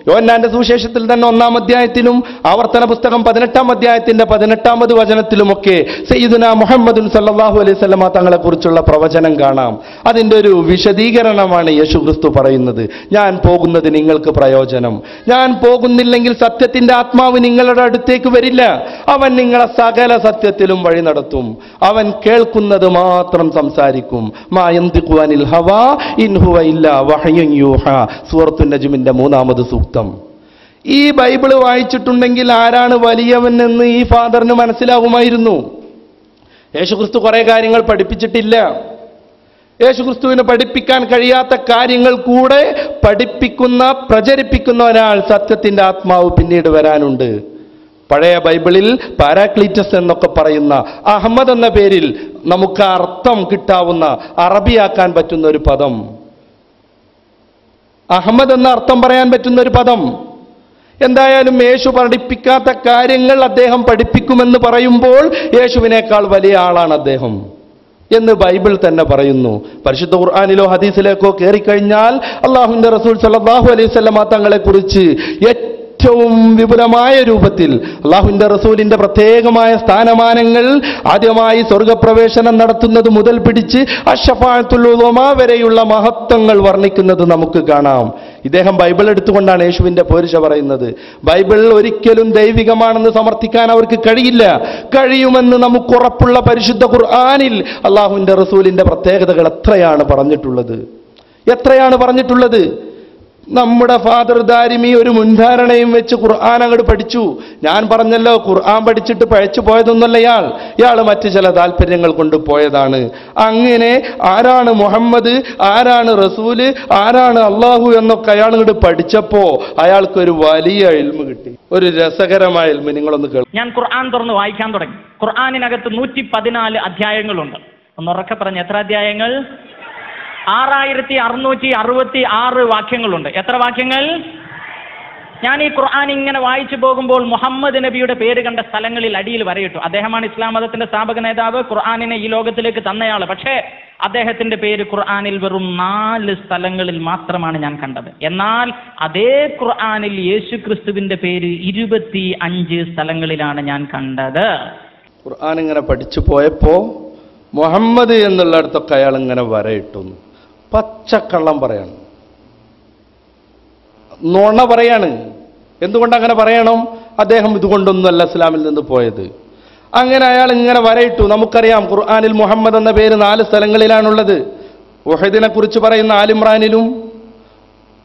യോഹന്നാന്റെ സുവിശേഷത്തിൽ തന്നെ 1-ാം അധ്യായത്തിലും ആവർത്തന പുസ്തകം 18-ാം അധ്യായത്തിന്റെ 18-ാമത് വചനത്തിലുമൊക്കെ സയ്യിദുനാ മുഹമ്മദുൻ സല്ലല്ലാഹു അലൈഹി വസല്ലമ തങ്ങളെ കുറിച്ചുള്ള പ്രവചനം കാണാം. അതിന്റെ ഒരു വിശദീകരണമാണ് യേശുക്രിസ്തു പറയുന്നത്. ഞാൻ പോകുന്നത് നിങ്ങൾക്ക് പ്രയോജനം, ഞാൻ പോകുന്നില്ലെങ്കിൽ സത്യത്തിന്റെ ആത്മാവ് നിങ്ങളുടെ അടുത്തേക്ക് വരില്ല. അവൻ നിങ്ങളെ സകല സത്യത്തിലും വഴി നടത്തും. അവൻ കേൾക്കുന്നത് മാത്രം സംസാരിക്കും. മാ യന്തിഖു അനിൽ ഹവാ ഇൻ ഹുവ ഇല്ലാ വഹ്യുൻ യൂഹാ. സൂറത്തുൻ നജ്മിന്റെ 3-ാമത് സൂക്തം. ഈ ബൈബിള് വായിച്ചിട്ടുണ്ടെങ്കിൽ ആരാണ് വലിയവൻ എന്ന് ഈ ഫാദറിന് മനസ്സിലാവുമായിരുന്നു. യേശുക്രിസ്തു കുറെ കാര്യങ്ങൾ പഠിപ്പിച്ചിട്ടില്ല. യേശുക്രിസ്തുവിന് പഠിപ്പിക്കാൻ കഴിയാത്ത കാര്യങ്ങൾ കൂടെ പ്രചരിപ്പിക്കുന്ന ഒരാൾ സത്യത്തിന്റെ ആത്മാവ് പിന്നീട് വരാനുണ്ട്. പഴയ ബൈബിളിൽ പാരാക്ലീറ്റസ് എന്നൊക്കെ പറയുന്ന അഹമ്മദ് എന്ന പേരിൽ നമുക്ക് അർത്ഥം കിട്ടാവുന്ന അറബിയാക്കാൻ പറ്റുന്ന ഒരു പദം, അഹമ്മദ് എന്ന അർത്ഥം പറയാൻ പറ്റുന്ന ഒരു പദം. എന്തായാലും യേശു പഠിപ്പിക്കാത്ത കാര്യങ്ങൾ അദ്ദേഹം പഠിപ്പിക്കുമെന്ന് പറയുമ്പോൾ യേശുവിനേക്കാൾ വലിയ ആളാണ് അദ്ദേഹം എന്ന് ബൈബിൾ തന്നെ പറയുന്നു. പരിശുദ്ധ ഖുർആനിലോ ഹദീസിലേക്കോ കയറിക്കഴിഞ്ഞാൽ അല്ലാഹുവിന്റെ റസൂൽ സല്ലല്ലാഹു അലൈഹി വസല്ലമ തങ്ങളെ കുറിച്ച് ഏറ്റവും വിപുലമായ രൂപത്തിൽ അല്ലാഹുവിന്റെ റസൂലിന്റെ പ്രത്യേകമായ സ്ഥാനമാനങ്ങൾ, ആദ്യമായി സ്വർഗപ്രവേശനം നടത്തുന്നത് മുതൽ പിടിച്ച് അശ്ശഫാഅത്തുൽ ഉളമാ വരെയുള്ള മഹത്വങ്ങൾ വർണ്ണിക്കുന്നത് നമുക്ക് കാണാം. ഇദ്ദേഹം ബൈബിൾ എടുത്തുകൊണ്ടാണ് യേശുവിന്റെ പോരിശ പറയുന്നത്. ബൈബിൾ ഒരിക്കലും ദൈവികമാണെന്ന് സമർത്ഥിക്കാൻ അവർക്ക് കഴിയില്ല. കഴിയുമെന്ന് നമുക്ക് ഉറപ്പുള്ള പരിശുദ്ധ ഖുർആനിൽ അല്ലാഹുവിന്റെ റസൂലിന്റെ പ്രത്യേകതകൾ എത്രയാണ് പറഞ്ഞിട്ടുള്ളത്. നമ്മുടെ ഫാദർ ദാരിമി ഒരു മുൻധാരണയും വെച്ച് ഖുർആൻ അങ്ങോട്ട് പഠിച്ചു. ഞാൻ പറഞ്ഞല്ലോ, ഖുർആൻ പഠിച്ചിട്ട് പഴച്ചു പോയതൊന്നുമല്ല ഇയാൾ മറ്റു ചില താല്പര്യങ്ങൾ കൊണ്ട് പോയതാണ്. അങ്ങനെ ആരാണ് മുഹമ്മദ്, ആരാണ് റസൂല്, ആരാണ് അള്ളാഹു എന്നൊക്കെ അയാൾ ഇങ്ങോട്ട് പഠിച്ചപ്പോ അയാൾക്കൊരു വലിയ ഇൽമ് കിട്ടി, ഒരു രസകരമായ ഇൽമ്. നിങ്ങളൊന്ന് കേൾക്കും. ഞാൻ ഖുർആൻ തുറന്ന് വായിക്കാൻ തുടങ്ങി. ഖുർആനിനകത്ത് 114 അധ്യായങ്ങളുണ്ട്. ഒന്ന് ഉറക്കെ പറഞ്ഞ് എത്ര അധ്യായങ്ങൾ? 6666 വാക്യങ്ങളുണ്ട്. എത്ര വാക്യങ്ങൾ? ഞാൻ ഈ ഖുർആൻ ഇങ്ങനെ വായിച്ചു പോകുമ്പോൾ മുഹമ്മദ് നബിയുടെ പേര് കണ്ട സ്ഥലങ്ങളിൽ അടിയിൽ വരയിട്ടു. അദ്ദേഹമാണ് ഇസ്ലാം മതത്തിന്റെ സ്ഥാപക നേതാവ്, ഖുർആനിനെ ഈ ലോകത്തിലേക്ക് തന്നയാള്. പക്ഷേ അദ്ദേഹത്തിന്റെ പേര് ഖുർആനിൽ വെറും 4 സ്ഥലങ്ങളിൽ മാത്രമാണ് ഞാൻ കണ്ടത്. എന്നാൽ അതേ ഖുർആനിൽ യേശു ക്രിസ്തുവിന്റെ പേര് 25 സ്ഥലങ്ങളിലാണ് ഞാൻ കണ്ടത്. ഖുർആൻ ഇങ്ങനെ പഠിച്ചു പോയപ്പോ മുഹമ്മദ് എന്നുള്ളിടത്തൊക്കെ അയാൾ ഇങ്ങനെ വരയിട്ടു. പച്ചക്കള്ളം പറയാണ്, നുണ പറയാണ്. എന്തുകൊണ്ട് അങ്ങനെ പറയണം? അദ്ദേഹം ഇതുകൊണ്ടൊന്നുമല്ല ഇസ്ലാമിൽ നിന്ന് പോയത്. അങ്ങനെ അയാൾ ഇങ്ങനെ വരയിട്ടു. നമുക്കറിയാം ഖുർആനിൽ മുഹമ്മദ് എന്ന പേര് 4 സ്ഥലങ്ങളിലാണുള്ളത്. ഉഹദിനെ കുറിച്ച് പറയുന്ന ആലിമ്രാനിലും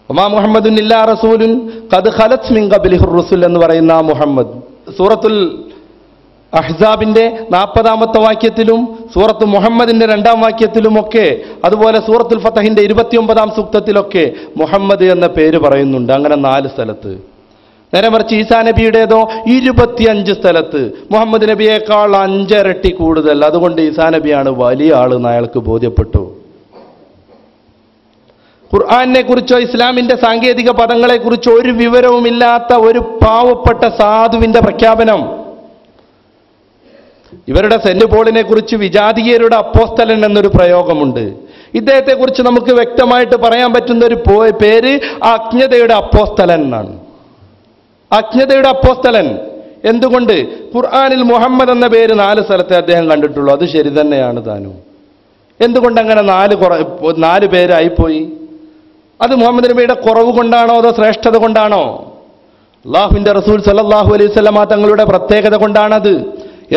വമാ മുഹമ്മദുൻ ഇല്ലാ റസൂലുൻ ഖദ് ഖലത് മിൻ ഖബ്ലിഹിർ റുസുൽ എന്ന് പറയുന്ന മുഹമ്മദ് സൂറത്തുൽ അഹ്സാബിന്റെ 40-ാമത്തെ വാക്യത്തിലും സൂറത്ത് മുഹമ്മദിന്റെ 2-ാം വാക്യത്തിലുമൊക്കെ, അതുപോലെ സൂറത്തുൽ ഫതഹിന്റെ 29-ാം സൂക്തത്തിലൊക്കെ മുഹമ്മദ് എന്ന പേര് പറയുന്നുണ്ട്. അങ്ങനെ 4 സ്ഥലത്ത്. നേരെ മറിച്ച് ഈസാ നബിയുടേതോ 25 സ്ഥലത്ത്, മുഹമ്മദ് നബിയേക്കാൾ 5 ഇരട്ടി കൂടുതൽ. അതുകൊണ്ട് ഈസാ നബിയാണ് വലിയ ആളെന്ന് അയാൾക്ക് ബോധ്യപ്പെട്ടു. ഖുർആനെ കുറിച്ചോ ഇസ്ലാമിന്റെ സാങ്കേതിക പദങ്ങളെ കുറിച്ചോ ഒരു വിവരവുമില്ലാത്ത ഒരു പാവപ്പെട്ട സാധുവിന്റെ പ്രഖ്യാപനം. ഇവരുടെ സെന്റ് പോളിനെ കുറിച്ച് വിജാതീയരുടെ അപ്പോസ്തലൻ എന്നൊരു പ്രയോഗമുണ്ട്. ഇദ്ദേഹത്തെ കുറിച്ച് നമുക്ക് വ്യക്തമായിട്ട് പറയാൻ പറ്റുന്ന ഒരു പേര് അജ്ഞതയുടെ അപ്പോസ്തലൻ എന്നാണ്. അജ്ഞതയുടെ അപ്പോസ്തലൻ. എന്തുകൊണ്ട്? ഖുർആനിൽ മുഹമ്മദ് എന്ന പേര് 4 സ്ഥലത്തെ അദ്ദേഹം കണ്ടിട്ടുള്ളൂ. അത് ശരി തന്നെയാണ് താനും. എന്തുകൊണ്ട് അങ്ങനെ 4 പേരായിപ്പോയി? അത് മുഹമ്മദ് നബിയുടെ കുറവ് കൊണ്ടാണോ അതോ ശ്രേഷ്ഠത കൊണ്ടാണോ? അല്ലാഹുവിന്റെ റസൂൽ സല്ലല്ലാഹു അലൈഹി വസല്ലമ തങ്ങളുടെ പ്രത്യേകത കൊണ്ടാണത്.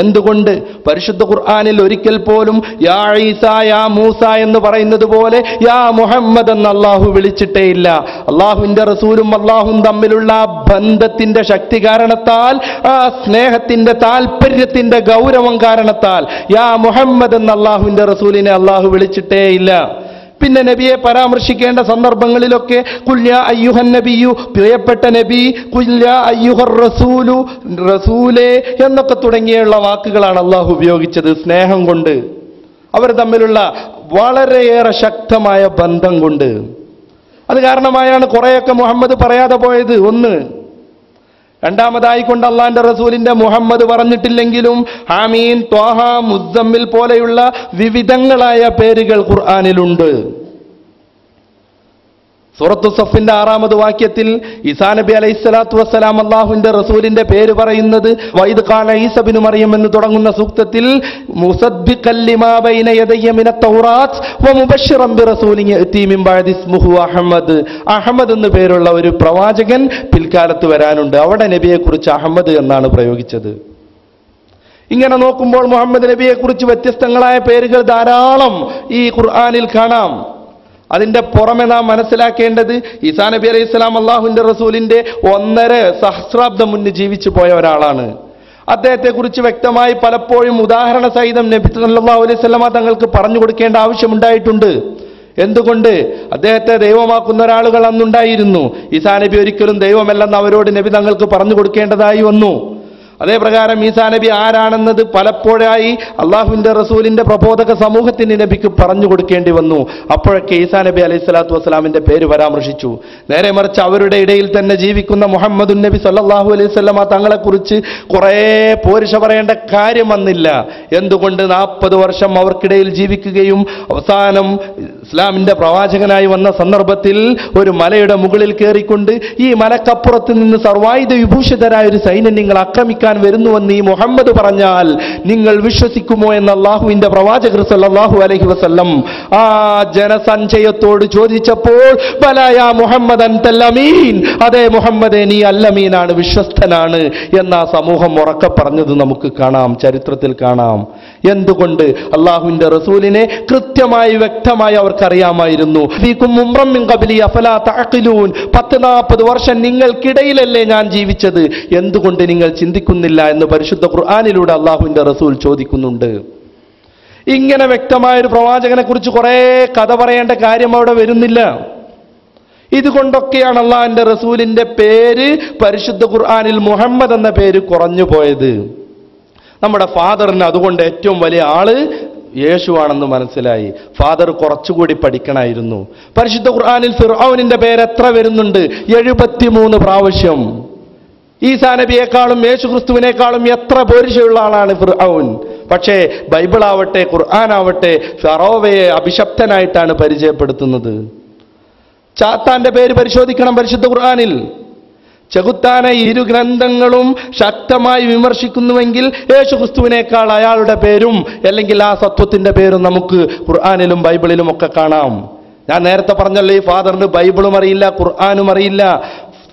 എന്തുകൊണ്ട്? പരിശുദ്ധ ഖുർആനിൽ ഒരിക്കൽ പോലും യാ ഈസ യാ മൂസ എന്ന് പറയുന്നത് പോലെ യാ മുഹമ്മദ് എന്ന് അള്ളാഹു വിളിച്ചിട്ടേ ഇല്ല. അള്ളാഹുവിന്റെ റസൂലും അള്ളാഹും തമ്മിലുള്ള ബന്ധത്തിന്റെ ശക്തി കാരണത്താൽ, ആ സ്നേഹത്തിന്റെ താല്പര്യത്തിന്റെ ഗൗരവം കാരണത്താൽ യാ മുഹമ്മദ് എന്ന് അള്ളാഹുവിന്റെ റസൂലിനെ അള്ളാഹു വിളിച്ചിട്ടേ ഇല്ല. പിന്നെ നബിയെ പരാമർശിക്കേണ്ട സന്ദർഭങ്ങളിലൊക്കെ കുല്യാ അയ്യുഹൻ നബിയു, പ്രിയപ്പെട്ട നബി, കുല്യാ അയ്യുഹർ റസൂലു, റസൂലേ എന്നൊക്കെ തുടങ്ങിയുള്ള വാക്കുകളാണ് അള്ളാഹു ഉപയോഗിച്ചത്. സ്നേഹം കൊണ്ട്, അവർ തമ്മിലുള്ള വളരെയേറെ ശക്തമായ ബന്ധം കൊണ്ട്. അത് കാരണമായാണ് കുറെയൊക്കെ മുഹമ്മദ് പറയാതെ പോയത്. ഒന്ന്. രണ്ടാമതായിക്കൊണ്ട് അള്ളാന്റെ റസൂലിന്റെ മുഹമ്മദ് പറഞ്ഞിട്ടില്ലെങ്കിലും ആമീൻ, ത്വാഹ, മുസ്സമ്മിൽ പോലെയുള്ള വിവിധങ്ങളായ പേരുകൾ ഖുർആനിലുണ്ട്. സൂറത്തു സഫിന്റെ 6-ാമത് വാക്യത്തിൽ ഈസാ നബി അലൈഹിസ്സലാത്തു വസ്സലാം അള്ളാഹുവിന്റെ റസൂലിന്റെ പേര് പറയുന്നത് വൈദ് ഖാല ഈസ ഇബ്നു മറിയം എന്ന് തുടങ്ങുന്ന സൂക്തത്തിൽ മുസദ്ദിഖൻ ലിമാ ബൈന യദയ്യ മിനത് തൗറാത്ത് വമുബശ്ശിറൻ ബിറസൂലിൻ യഅതി മിൻ ബഅദി ഇസ്മുഹു അഹ്മദ്. അഹ്മദ് എന്ന് പേരുള്ള ഒരു പ്രവാചകൻ പിൽക്കാലത്ത് വരാനുണ്ട്. അവിടെ നബിയെക്കുറിച്ച് അഹ്മദ് എന്നാണ് പ്രയോഗിച്ചത്. ഇങ്ങനെ നോക്കുമ്പോൾ മുഹമ്മദ് നബിയെക്കുറിച്ച് വ്യത്യസ്തങ്ങളായ പേരുകൾ ധാരാളം ഈ ഖുർആനിൽ കാണാം. അതിന്റെ പുറമെ നാം മനസ്സിലാക്കേണ്ടത് ഈസാ നബി അലൈഹി സ്വലാം അള്ളാഹുവിന്റെ റസൂലിന്റെ 1.5 സഹസ്രാബ്ദം മുന്നേ ജീവിച്ചു പോയ ഒരാളാണ്. അദ്ദേഹത്തെക്കുറിച്ച് വ്യക്തമായി പലപ്പോഴും ഉദാഹരണ സഹിതം നബി സല്ലല്ലാഹു അലൈഹി വസല്ലമ തങ്ങൾക്ക് പറഞ്ഞു കൊടുക്കേണ്ട ആവശ്യമുണ്ടായിട്ടുണ്ട്. എന്തുകൊണ്ട്? അദ്ദേഹത്തെ ദൈവമാക്കുന്ന ഒരാളുകൾ അന്നുണ്ടായിരുന്നു. ഈസാ നബി ഒരിക്കലും ദൈവമല്ലെന്ന് അവരോട് നബി തങ്ങൾക്ക് പറഞ്ഞു കൊടുക്കേണ്ടതായി വന്നു. അതേപ്രകാരം ഈസാ നബി ആരാണെന്നത് പലപ്പോഴായി അള്ളാഹുവിന്റെ റസൂലിന്റെ പ്രബോധക സമൂഹത്തിന് നബിക്ക് പറഞ്ഞു കൊടുക്കേണ്ടി വന്നു. അപ്പോഴൊക്കെ ഈസാ നബി അലൈഹി സ്വലാത്തു വസ്സലാമിന്റെ പേര് പരാമർശിച്ചു. നേരെ മറിച്ച് അവരുടെ ഇടയിൽ തന്നെ ജീവിക്കുന്ന മുഹമ്മദുൻ നബി സല്ലല്ലാഹു അലൈഹി വസല്ലമ തങ്ങളെക്കുറിച്ച് കുറേ പോരിശ പറയേണ്ട കാര്യം വന്നില്ല. എന്തുകൊണ്ട്? 40 വർഷം അവർക്കിടയിൽ ജീവിക്കുകയും അവസാനം ഇസ്ലാമിന്റെ പ്രവാചകനായി വന്ന സന്ദർഭത്തിൽ ഒരു മലയുടെ മുകളിൽ കയറിക്കൊണ്ട് ഈ മലക്കപ്പുറത്ത് നിന്ന് സർവായുധ വിഭൂഷിതരായ ഒരു സൈന്യം നിങ്ങൾ ആക്രമിക്കാൻ വരുന്നുവെന്ന് ഈ മുഹമ്മദ് പറഞ്ഞാൽ നിങ്ങൾ വിശ്വസിക്കുമോ എന്ന് അള്ളാഹുവിന്റെ പ്രവാചകർ സല്ലല്ലാഹു അലൈഹി വസല്ലം ആ ജനസഞ്ചയത്തോട് ചോദിച്ചപ്പോൾ ബലായാ മുഹമ്മദ് അൻതൽ അമീൻ, അതേ മുഹമ്മദേ നീ അല്ലമീനാണ്, വിശ്വസ്തനാണ് എന്ന ആ സമൂഹം ഉറക്കെ പറഞ്ഞത് നമുക്ക് കാണാം, ചരിത്രത്തിൽ കാണാം. എന്തുകൊണ്ട്? അള്ളാഹുവിന്റെ റസൂലിനെ കൃത്യമായി വ്യക്തമായി അവർക്കറിയാമായിരുന്നു. 10-40 വർഷം നിങ്ങൾക്കിടയിലല്ലേ ഞാൻ ജീവിച്ചത്, എന്തുകൊണ്ട് നിങ്ങൾ ചിന്തിക്കുന്നില്ല എന്ന് പരിശുദ്ധ ഖുർആനിലൂടെ അള്ളാഹുവിന്റെ റസൂൽ ചോദിക്കുന്നുണ്ട്. ഇങ്ങനെ വ്യക്തമായൊരു പ്രവാചകനെ കുറിച്ച് കുറെ കഥ പറയേണ്ട കാര്യം അവിടെ വരുന്നില്ല. ഇതുകൊണ്ടൊക്കെയാണ് അള്ളാഹുവിന്റെ റസൂലിന്റെ പേര് പരിശുദ്ധ ഖുർആനിൽ മുഹമ്മദ് എന്ന പേര് കുറഞ്ഞു പോയത്. നമ്മുടെ ഫാദറിന് അതുകൊണ്ട് ഏറ്റവും വലിയ ആള് യേശുവാണെന്ന് മനസ്സിലായി. ഫാദർ കുറച്ചുകൂടി പഠിക്കണമായിരുന്നു. പരിശുദ്ധ ഖുർആനിൽ ഫിർഔനിന്റെ പേര് എത്ര വരുന്നുണ്ട്? 73 പ്രാവശ്യം. ഈസാ നബിയെക്കാളും യേശു ക്രിസ്തുവിനേക്കാളും എത്ര പോരിശയുള്ള ആളാണ് ഫിർഔൻ. പക്ഷേ ബൈബിളാവട്ടെ ഖുർആനാവട്ടെ ഫറോവയെ അഭിശപ്തനായിട്ടാണ് പരിചയപ്പെടുത്തുന്നത്. ചാത്താന്റെ പേര് പരിശോധിക്കണം പരിശുദ്ധ ഖുർആനിൽ. ചെകുത്താനെ ഇരു ഗ്രന്ഥങ്ങളും ശക്തമായി വിമർശിക്കുന്നുവെങ്കിൽ യേശു ക്രിസ്തുവിനേക്കാൾ അയാളുടെ പേരും അല്ലെങ്കിൽ ആ സത്വത്തിന്റെ പേരും നമുക്ക് ഖുർആനിലും ബൈബിളിലും ഒക്കെ കാണാം. ഞാൻ നേരത്തെ പറഞ്ഞല്ലോ, ഈ ഫാദറിന് ബൈബിളും അറിയില്ല, ഖുർആനും അറിയില്ല.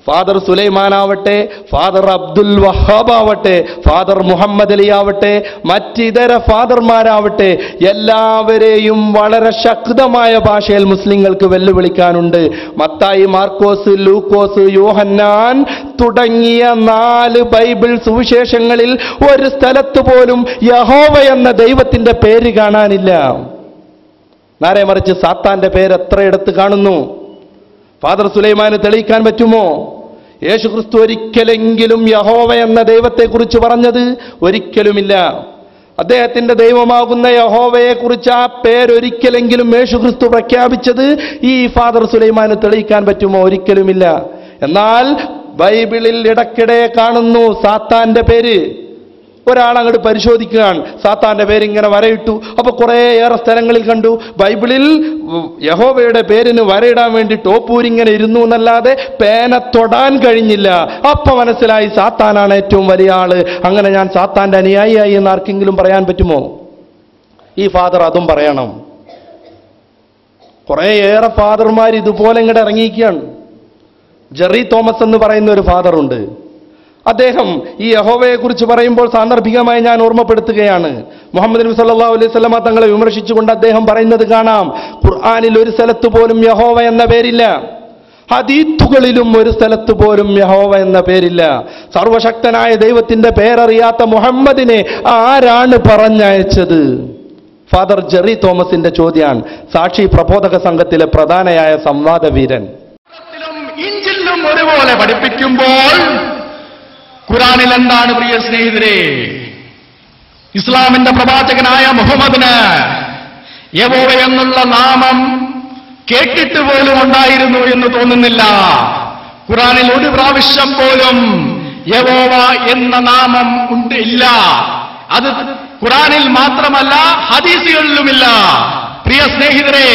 ഫാദർ സുലൈമാൻ ആവട്ടെ, ഫാദർ അബ്ദുൽ വഹാബ് ആവട്ടെ, ഫാദർ മുഹമ്മദ് അലി ആവട്ടെ, മറ്റിതര ഫാദർമാരാവട്ടെ, എല്ലാവരെയും വളരെ ശക്തമായ ഭാഷയിൽ മുസ്ലിങ്ങൾക്ക് വെല്ലുവിളിക്കാനുണ്ട്. മത്തായി, മാർക്കോസ്, ലൂക്കോസ്, യോഹന്നാൻ തുടങ്ങിയ 4 ബൈബിൾ സുവിശേഷങ്ങളിൽ ഒരു സ്ഥലത്ത് പോലും യഹോവ എന്ന ദൈവത്തിന്റെ പേര് കാണാനില്ല. നേരെ മറിച്ച് സാത്താന്റെ പേര് എത്രയിടത്ത് കാണുന്നു? ഫാദർ സുലൈമാന് തെളിയിക്കാൻ പറ്റുമോ? യേശു ക്രിസ്തു ഒരിക്കലെങ്കിലും യഹോവ എന്ന ദൈവത്തെക്കുറിച്ച് പറഞ്ഞത് ഒരിക്കലുമില്ല. അദ്ദേഹത്തിന്റെ ദൈവമാകുന്ന യഹോവയെക്കുറിച്ച് ആ പേരൊരിക്കലെങ്കിലും യേശു ക്രിസ്തു പ്രഖ്യാപിച്ചത് ഈ ഫാദർ സുലൈമാന് തെളിയിക്കാൻ പറ്റുമോ? ഒരിക്കലുമില്ല. എന്നാൽ ബൈബിളിൽ ഇടയ്ക്കിടെ കാണുന്നു സാത്താന്റെ പേര്. ഒരാൾ അങ്ങോട്ട് പരിശോധിക്കുകയാണ്, സാത്താന്റെ പേരിങ്ങനെ വരയിട്ടു. അപ്പൊ കുറേയേറെ സ്ഥലങ്ങളിൽ കണ്ടു ബൈബിളിൽ യഹോവയുടെ പേരിന് വരയിടാൻ വേണ്ടി ടോപ്പൂരിങ്ങനെ ഇരുന്നു എന്നല്ലാതെ പേന തൊടാൻ കഴിഞ്ഞില്ല. അപ്പൊ മനസ്സിലായി സാത്താനാണ് ഏറ്റവും വലിയ ആള്. അങ്ങനെ ഞാൻ സാത്താന്റെ അനുയായിയായി എന്ന് ആർക്കെങ്കിലും പറയാൻ പറ്റുമോ? ഈ ഫാദർ അതും പറയണം. കുറേയേറെ ഫാദർമാർ ഇതുപോലെ ഇങ്ങോട്ട് ഇറങ്ങിയിരിക്കുകയാണ്. ജെറി തോമസ് എന്ന് പറയുന്ന ഒരു ഫാദറുണ്ട്. അദ്ദേഹം ഈ യഹോവയെ കുറിച്ച് പറയുമ്പോൾ സാന്ദർഭികമായി ഞാൻ ഓർമ്മപ്പെടുത്തുകയാണ്. മുഹമ്മദ് നബി സല്ലല്ലാഹു അലൈഹി വസല്ലമ തങ്ങളെ വിമർശിച്ചുകൊണ്ട് അദ്ദേഹം പറയുന്നത് കാണാം, ഖുർആനിൽ ഒരു സ്ഥലത്ത് പോലും യഹോവ എന്ന പേരില്ല, ഹദീത്തുകളിലും ഒരു സ്ഥലത്ത് പോലും യഹോവ എന്ന പേരില്ല. സർവശക്തനായ ദൈവത്തിന്റെ പേരറിയാത്ത മുഹമ്മദിനെ ആരാണ് പറഞ്ഞയച്ചത്? ഫാദർ ജെറി തോമസിന്റെ ചോദ്യമാണ് സാക്ഷി പ്രബോധക സംഘത്തിലെ പ്രധാനയായ സംവാദവീരൻ. ഇഞ്ചിലും ഒരുപോലെ പഠിപ്പിക്കുമ്പോൾ ഖുർആനിൽ എന്താണ് പ്രിയ സ്നേഹിതരെ? ഇസ്ലാമിന്റെ പ്രവാചകനായ മുഹമ്മദിന് യഹോവ എന്നുള്ള നാമം കേട്ടിട്ട് പോലും ഉണ്ടായിരുന്നു എന്ന് തോന്നുന്നില്ല. ഖുർആനിൽ ഒരു പ്രാവശ്യം പോലും യഹോവ എന്ന നാമം ഇല്ല. അത് ഖുർആനിൽ മാത്രമല്ല, ഹദീസുകളിലുമില്ല. പ്രിയ സ്നേഹിതരെ,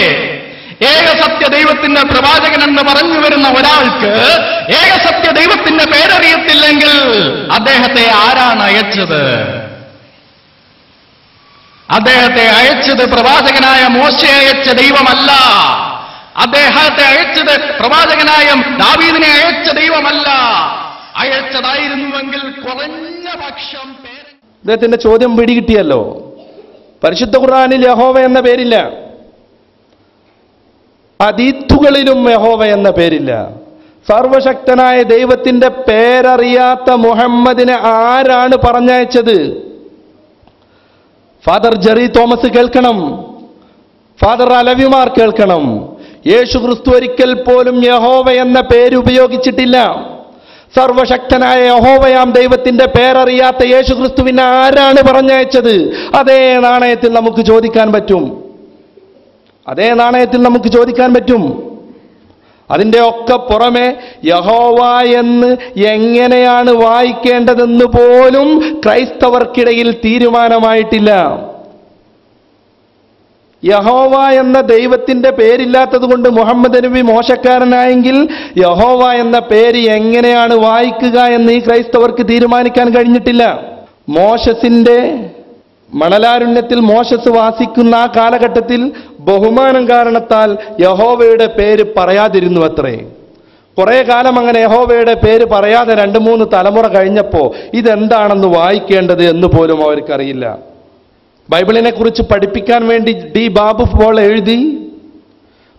ഏകസത്യ ദൈവത്തിന്റെ പ്രവാചകൻ എന്ന് പറഞ്ഞു വരുന്ന ഒരാൾക്ക് ഏകസത്യ ദൈവത്തിന്റെ പേരറിയത്തില്ലെങ്കിൽ അദ്ദേഹത്തെ ആരാണ് അയച്ചത്? അദ്ദേഹത്തെ അയച്ചത് പ്രവാചകനായ മോശെ അയച്ച ദൈവമല്ല. അദ്ദേഹത്തെ അയച്ചത് പ്രവാചകനായ ദാവീദിനെ അയച്ച ദൈവമല്ല. അയച്ചതായിരുന്നുവെങ്കിൽ കുറഞ്ഞ പക്ഷം അദ്ദേഹത്തിന്റെ ചോദ്യം പിടികിട്ടിയല്ലോ. പരിശുദ്ധ ഖുർആനിൽ യഹോവ എന്ന പേരില്ല, ഹദീത്തുകളിലും യഹോവ എന്ന പേരില്ല. സർവശക്തനായ ദൈവത്തിന്റെ പേരറിയാത്ത മുഹമ്മദിനെ ആരാണ് പറഞ്ഞയച്ചത്? ഫാദർ ജെറി തോമസ് കേൾക്കണം, ഫാദർ അലവിമാർ കേൾക്കണം. യേശു ക്രിസ്തു ഒരിക്കൽ പോലും യഹോവ എന്ന പേര് ഉപയോഗിച്ചിട്ടില്ല. സർവശക്തനായ യഹോവയാം ദൈവത്തിന്റെ പേരറിയാത്ത യേശു ക്രിസ്തുവിനെ ആരാണ് പറഞ്ഞയച്ചത്? അതേ നാണയത്തിൽ നമുക്ക് ചോദിക്കാൻ പറ്റും, അതേ നാണയത്തിൽ നമുക്ക് ചോദിക്കാൻ പറ്റും. അതിൻ്റെ ഒക്കെ പുറമെ യഹോവ എന്ന് എങ്ങനെയാണ് വായിക്കേണ്ടതെന്ന് പോലും ക്രൈസ്തവർക്കിടയിൽ തീരുമാനമായിട്ടില്ല. യഹോവ എന്ന ദൈവത്തിന്റെ പേരില്ലാത്തത് കൊണ്ട് മുഹമ്മദ് നബി മോശക്കാരനായെങ്കിൽ യഹോവ എന്ന പേര് എങ്ങനെയാണ് വായിക്കുക എന്ന് ഈ ക്രൈസ്തവർക്ക് തീരുമാനിക്കാൻ കഴിഞ്ഞിട്ടില്ല. മോശസിന്റെ മണലാരുണ്യത്തിൽ മോശസ് വാസിക്കുന്ന ആ കാലഘട്ടത്തിൽ ബഹുമാനം കാരണത്താൽ യഹോവയുടെ പേര് പറയാതിരുന്നു അത്രേ. കുറെ കാലം അങ്ങനെ യഹോവയുടെ പേര് പറയാതെ 2-3 തലമുറ കഴിഞ്ഞപ്പോ ഇതെന്താണെന്ന് വായിക്കേണ്ടത് എന്ന് പോലും അവർക്കറിയില്ല. ബൈബിളിനെ കുറിച്ച് പഠിപ്പിക്കാൻ വേണ്ടി ഡി ബാബു പോൾ എഴുതി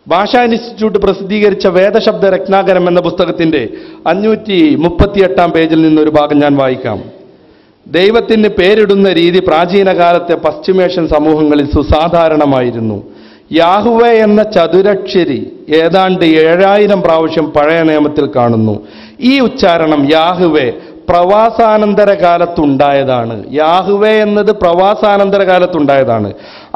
ഭാഷാ ഇൻസ്റ്റിറ്റ്യൂട്ട് പ്രസിദ്ധീകരിച്ച വേദശബ്ദ രത്നാകരം എന്ന പുസ്തകത്തിന്റെ 538 പേജിൽ നിന്നൊരു ഭാഗം ഞാൻ വായിക്കാം. ദൈവത്തിന് പേരിടുന്ന രീതി പ്രാചീന കാലത്തെ പശ്ചിമേഷ്യൻ സമൂഹങ്ങളിൽ സുസാധാരണമായിരുന്നു. യാഹുവേ എന്ന ചതുരക്ഷരി ഏതാണ്ട് 7000 പ്രാവശ്യം പഴയ നിയമത്തിൽ കാണുന്നു. ഈ ഉച്ചാരണം യാഹുവേ പ്രവാസാനന്തര കാലത്തുണ്ടായതാണ്. യാഹുവേ എന്നത് പ്രവാസാനന്തര കാലത്തുണ്ടായതാണ്.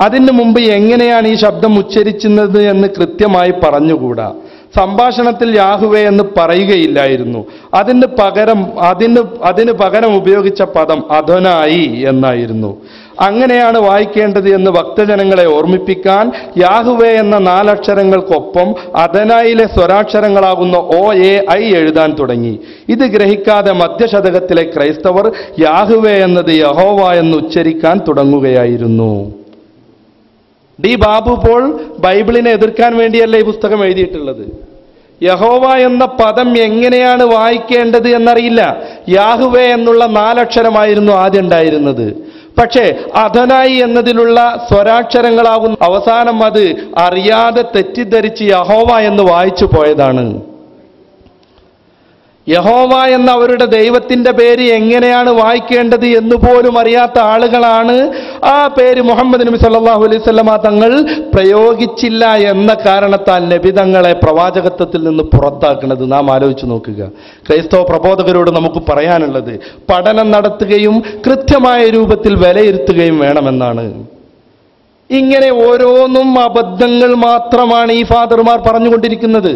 അതിനു മുമ്പ് എങ്ങനെയാണ് ഈ ശബ്ദം ഉച്ചരിക്കുന്നത് എന്ന് കൃത്യമായി പറഞ്ഞുകൂടാ. സംഭാഷണത്തിൽ യാഹുവേ എന്ന് പറയുകയില്ലായിരുന്നു. അതിന് പകരം ഉപയോഗിച്ച പദം അദോനായി എന്നായിരുന്നു. അങ്ങനെയാണ് വായിക്കേണ്ടത് എന്ന് ഭക്തജനങ്ങളെ ഓർമ്മിപ്പിക്കാൻ യാഹുവേ എന്ന 4 അക്ഷരങ്ങൾക്കൊപ്പം അദനായിലെ സ്വരാക്ഷരങ്ങളാകുന്ന OAI എഴുതാൻ തുടങ്ങി. ഇത് ഗ്രഹിക്കാതെ മധ്യശതകത്തിലെ ക്രൈസ്തവർ യാഹുവേ എന്നത് യഹോവ എന്ന് ഉച്ചരിക്കാൻ തുടങ്ങുകയായിരുന്നു. ഡി ബാബു പോൾ ബൈബിളിനെ എതിർക്കാൻ വേണ്ടിയല്ല ഈ പുസ്തകം എഴുതിയിട്ടുള്ളത്. യഹോവ എന്ന പദം എങ്ങനെയാണ് വായിക്കേണ്ടത് എന്നറിയില്ല. യാഹുവേ എന്നുള്ള 4 അക്ഷരമായിരുന്നു ആദ്യം ഉണ്ടായിരുന്നത്. പക്ഷേ അദനായി എന്നതിലുള്ള സ്വരാക്ഷരങ്ങളാകുന്ന അവസാനം അത് അറിയാതെ തെറ്റിദ്ധരിച്ച് യഹോവ എന്ന് വായിച്ചു പോയതാണ്. യഹോവ എന്ന അവരുടെ ദൈവത്തിന്റെ പേര് എങ്ങനെയാണ് വായിക്കേണ്ടത് എന്ന് പോലും അറിയാത്ത ആളുകളാണ് ആ പേര് മുഹമ്മദ് നബി സല്ലല്ലാഹു അലൈഹി വസല്ലമ തങ്ങൾ പ്രയോഗിച്ചില്ല എന്ന കാരണത്താൽ നബി തങ്ങളെ പ്രവാചകത്വത്തിൽ നിന്ന് പുറത്താക്കുന്നത്. നാം ആലോചിച്ച് നോക്കുക. ക്രൈസ്തവ പ്രബോധകരോട് നമുക്ക് പറയാനുള്ളത് പഠനം നടത്തുകയും കൃത്യമായ രൂപത്തിൽ വിലയിരുത്തുകയും വേണമെന്നാണ്. ഇങ്ങനെ ഓരോന്നും അബദ്ധങ്ങൾ മാത്രമാണ് ഈ ഫാദർമാർ പറഞ്ഞുകൊണ്ടിരിക്കുന്നത്.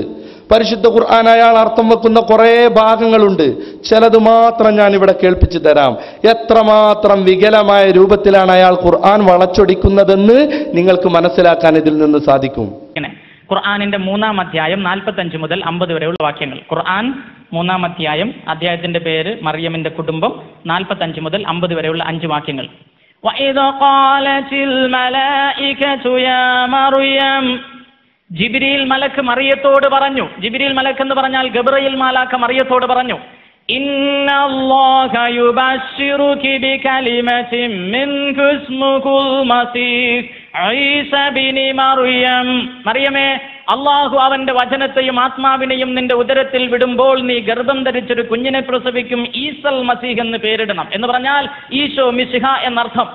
പരിശുദ്ധ ഖുർആൻ അയാൾ അർത്ഥം വെക്കുന്ന കുറേ ഭാഗങ്ങളുണ്ട്. ചിലത് മാത്രം ഞാൻ ഇവിടെ കേൾപ്പിച്ചു തരാം. എത്രമാത്രം വികലമായ രൂപത്തിലാണ് അയാൾ ഖുർആൻ വളച്ചൊടിക്കുന്നതെന്ന് നിങ്ങൾക്ക് മനസ്സിലാക്കാൻ ഇതിൽ നിന്ന് സാധിക്കും. ഖുർആനിന്റെ 3-ാം അധ്യായം 45 മുതൽ 50 വരെയുള്ള വാക്യങ്ങൾ. ഖുർആൻ 3-ാം അധ്യായം, അധ്യായത്തിന്റെ പേര് മറിയമിന്റെ കുടുംബം, 45 മുതൽ 50 വരെയുള്ള 5 വാക്യങ്ങൾ. وَإِذْ قَالَتِ الْمَلَائِكَةُ يَا مَرْيَمُ ജിബ്രീൽ മലക്ക് മറിയത്തോട് പറഞ്ഞു. ജിബ്രീൽ മലക്ക് എന്ന് പറഞ്ഞാൽ ഗബ്രയേൽ മാലാഖ മറിയത്തോട് പറഞ്ഞു, ഇന്നല്ലാഹ യുബശ്ശിറുകി ബികലിമത്തിൻ മിൻഹു ഇസ്മുഹുൽ മസീഹ് ഈസ ഇബ്നു മറിയം. മറിയമേ, അള്ളാഹു അവന്റെ വചനത്തെയും ആത്മാവിനെയും നിന്റെ ഉദരത്തിൽ വിടുമ്പോൾ നീ ഗർഭം ധരിച്ചൊരു കുഞ്ഞിനെ പ്രസവിക്കും, ഈസൽ മസീഹ് എന്ന് പേരിടണം. എന്ന് പറഞ്ഞാൽ ഈശോ മിശിഹ എന്നർത്ഥം.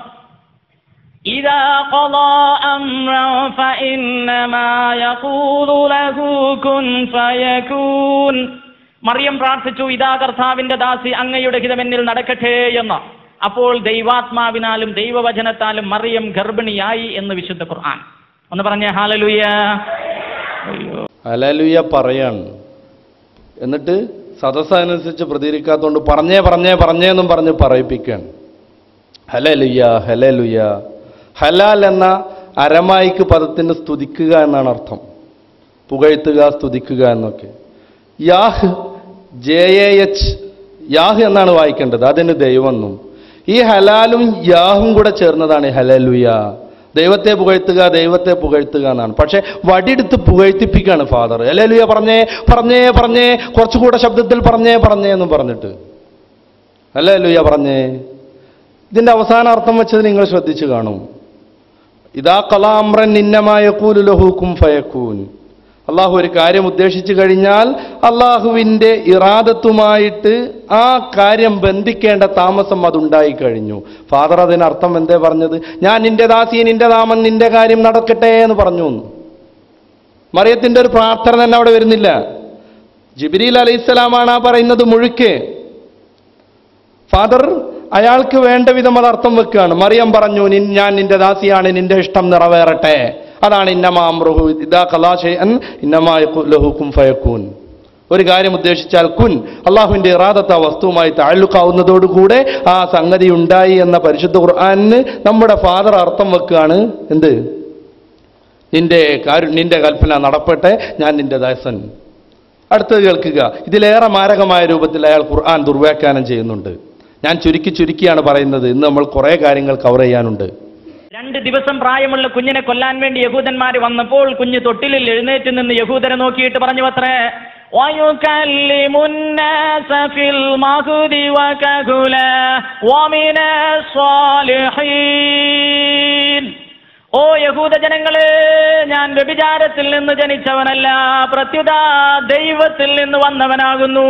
ഇദാ ഖളാ അംറൻ ഫഇന്നമാ യഖൂലു ലഹു കുൻ ഫയകൂൻ. മറിയം പ്രാർത്ഥിച്ചു, ഇതാ കർത്താവിന്റെ ദാസി, അങ്ങയുടെ ഹിതമെന്നിൽ നടക്കട്ടെ എന്ന്. അപ്പോൾ ദൈവാത്മാവിനാലും ദൈവവചനത്താലും മറിയം ഗർഭിണിയായി എന്ന് വിശുദ്ധ ഖുർആൻ. ഒന്ന് പറഞ്ഞേ ഹല്ലേലൂയ. ഹല്ലേലൂയ പറയാണ്. എന്നിട്ട് സദസ്സനുസരിച്ച് പ്രതികരിക്കാത്തതുകൊണ്ട് പറഞ്ഞേന്നും പറഞ്ഞ് പറയിപ്പിക്കുകയാണ്. Hallelujah hallelujah. ഹലാൽ എന്ന അരമായിക്ക് പദത്തിന് സ്തുതിക്കുക എന്നാണ് അർത്ഥം. പുകഴ്ത്തുക, സ്തുതിക്കുക എന്നൊക്കെ. യാഹ് JAH യാഹ് എന്നാണ് വായിക്കേണ്ടത്, അതിന് ദൈവമെന്നും. ഈ ഹലാലും യാഹും കൂടെ ചേർന്നതാണ് ഹല്ലേലൂയ. ദൈവത്തെ പുകഴ്ത്തുക, ദൈവത്തെ പുകഴ്ത്തുക എന്നാണ്. പക്ഷെ വടിയെടുത്ത് പുകഴ്ത്തിപ്പിക്കുകയാണ് ഫാദർ. ഹല്ലേലൂയ പറഞ്ഞേ കുറച്ചുകൂടെ ശബ്ദത്തിൽ പറഞ്ഞേ എന്നും പറഞ്ഞിട്ട് ഹല്ലേലൂയ പറഞ്ഞേ. ഇതിന്റെ അവസാന അർത്ഥം വെച്ചത് നിങ്ങൾ ശ്രദ്ധിച്ചു കാണും. ഇദാ ഖളാ അംറൻ ഇന്നമാ യഖൂലു ലഹു കുൻ ഫയകൂൻ. അള്ളാഹു ഒരു കാര്യം ഉദ്ദേശിച്ചു കഴിഞ്ഞാൽ അള്ളാഹുവിൻ്റെ ഇറാദത്തുമായിട്ട് ആ കാര്യം ബന്ധിക്കേണ്ട താമസം അതുണ്ടായി കഴിഞ്ഞു. ഫാദർ അതിനർത്ഥം എന്തേ പറഞ്ഞത്? ഞാൻ നിന്റെ ദാസി, നിന്റെ നാമം, നിന്റെ കാര്യം നടക്കട്ടെ എന്ന് പറഞ്ഞു. മറിയത്തിന്റെ ഒരു പ്രാർത്ഥന തന്നെ അവിടെ വരുന്നില്ല. ജിബ്രീൽ അലൈഹിസ്സലാമാണ് ആ പറയുന്നത് മുഴുക്കെ. ഫാദർ അയാൾക്ക് വേണ്ട വിധം അത് അർത്ഥം വെക്കുകയാണ്. മറിയം പറഞ്ഞു, ഞാൻ നിന്റെ ദാസിയാണ്, നിന്റെ ഇഷ്ടം നിറവേറട്ടെ. അതാണ് ഇന്നമാ അംറുഹു ഇദാ ഖളാ ശൈഅൻ ഇന്നമാ യഖൂലു ലഹു കുൻ ഫയകൂൻ. ഒരു കാര്യം ഉദ്ദേശിച്ചാൽ കുൻ, അള്ളാഹുവിന്റെ ഇറാദത്ത് ആ വസ്തുവുമായി താഴലുക്കാവുന്നതോടുകൂടെ ആ സംഗതി ഉണ്ടായി എന്ന പരിശുദ്ധ ഖുർആനിന് നമ്മുടെ ഫാദർ അർത്ഥം വെക്കുകയാണ്. എന്ത്? നിന്റെ കൽപ്പന നടപ്പട്ടെ, ഞാൻ നിന്റെ ദാസൻ. അടുത്തത് കേൾക്കുക. ഇതിലേറെ മാരകമായ രൂപത്തിൽ അയാൾ ഖുർആൻ ദുർവ്യാഖ്യാനം ചെയ്യുന്നുണ്ട്. ഞാൻ ചുരുക്കിയാണ് പറയുന്നത്. ഇന്ന് നമ്മൾ കുറേ കാര്യങ്ങൾ കവർ ചെയ്യാനുണ്ട്. 2 ദിവസം പ്രായമുള്ള കുഞ്ഞിനെ കൊല്ലാൻ വേണ്ടി യഹൂദന്മാർ വന്നപ്പോൾ കുഞ്ഞ് തൊട്ടിലിൽ എഴുന്നേറ്റ് നിന്ന് യഹൂദരെ നോക്കിയിട്ട് പറഞ്ഞു അത്രേ, ഓ യഹൂദ ജനങ്ങളെ, ഞാൻ വ്യഭിചാരത്തിൽ നിന്ന് ജനിച്ചവനല്ല, പ്രത്യുത ദൈവത്തിൽ നിന്ന് വന്നവനാകുന്നു.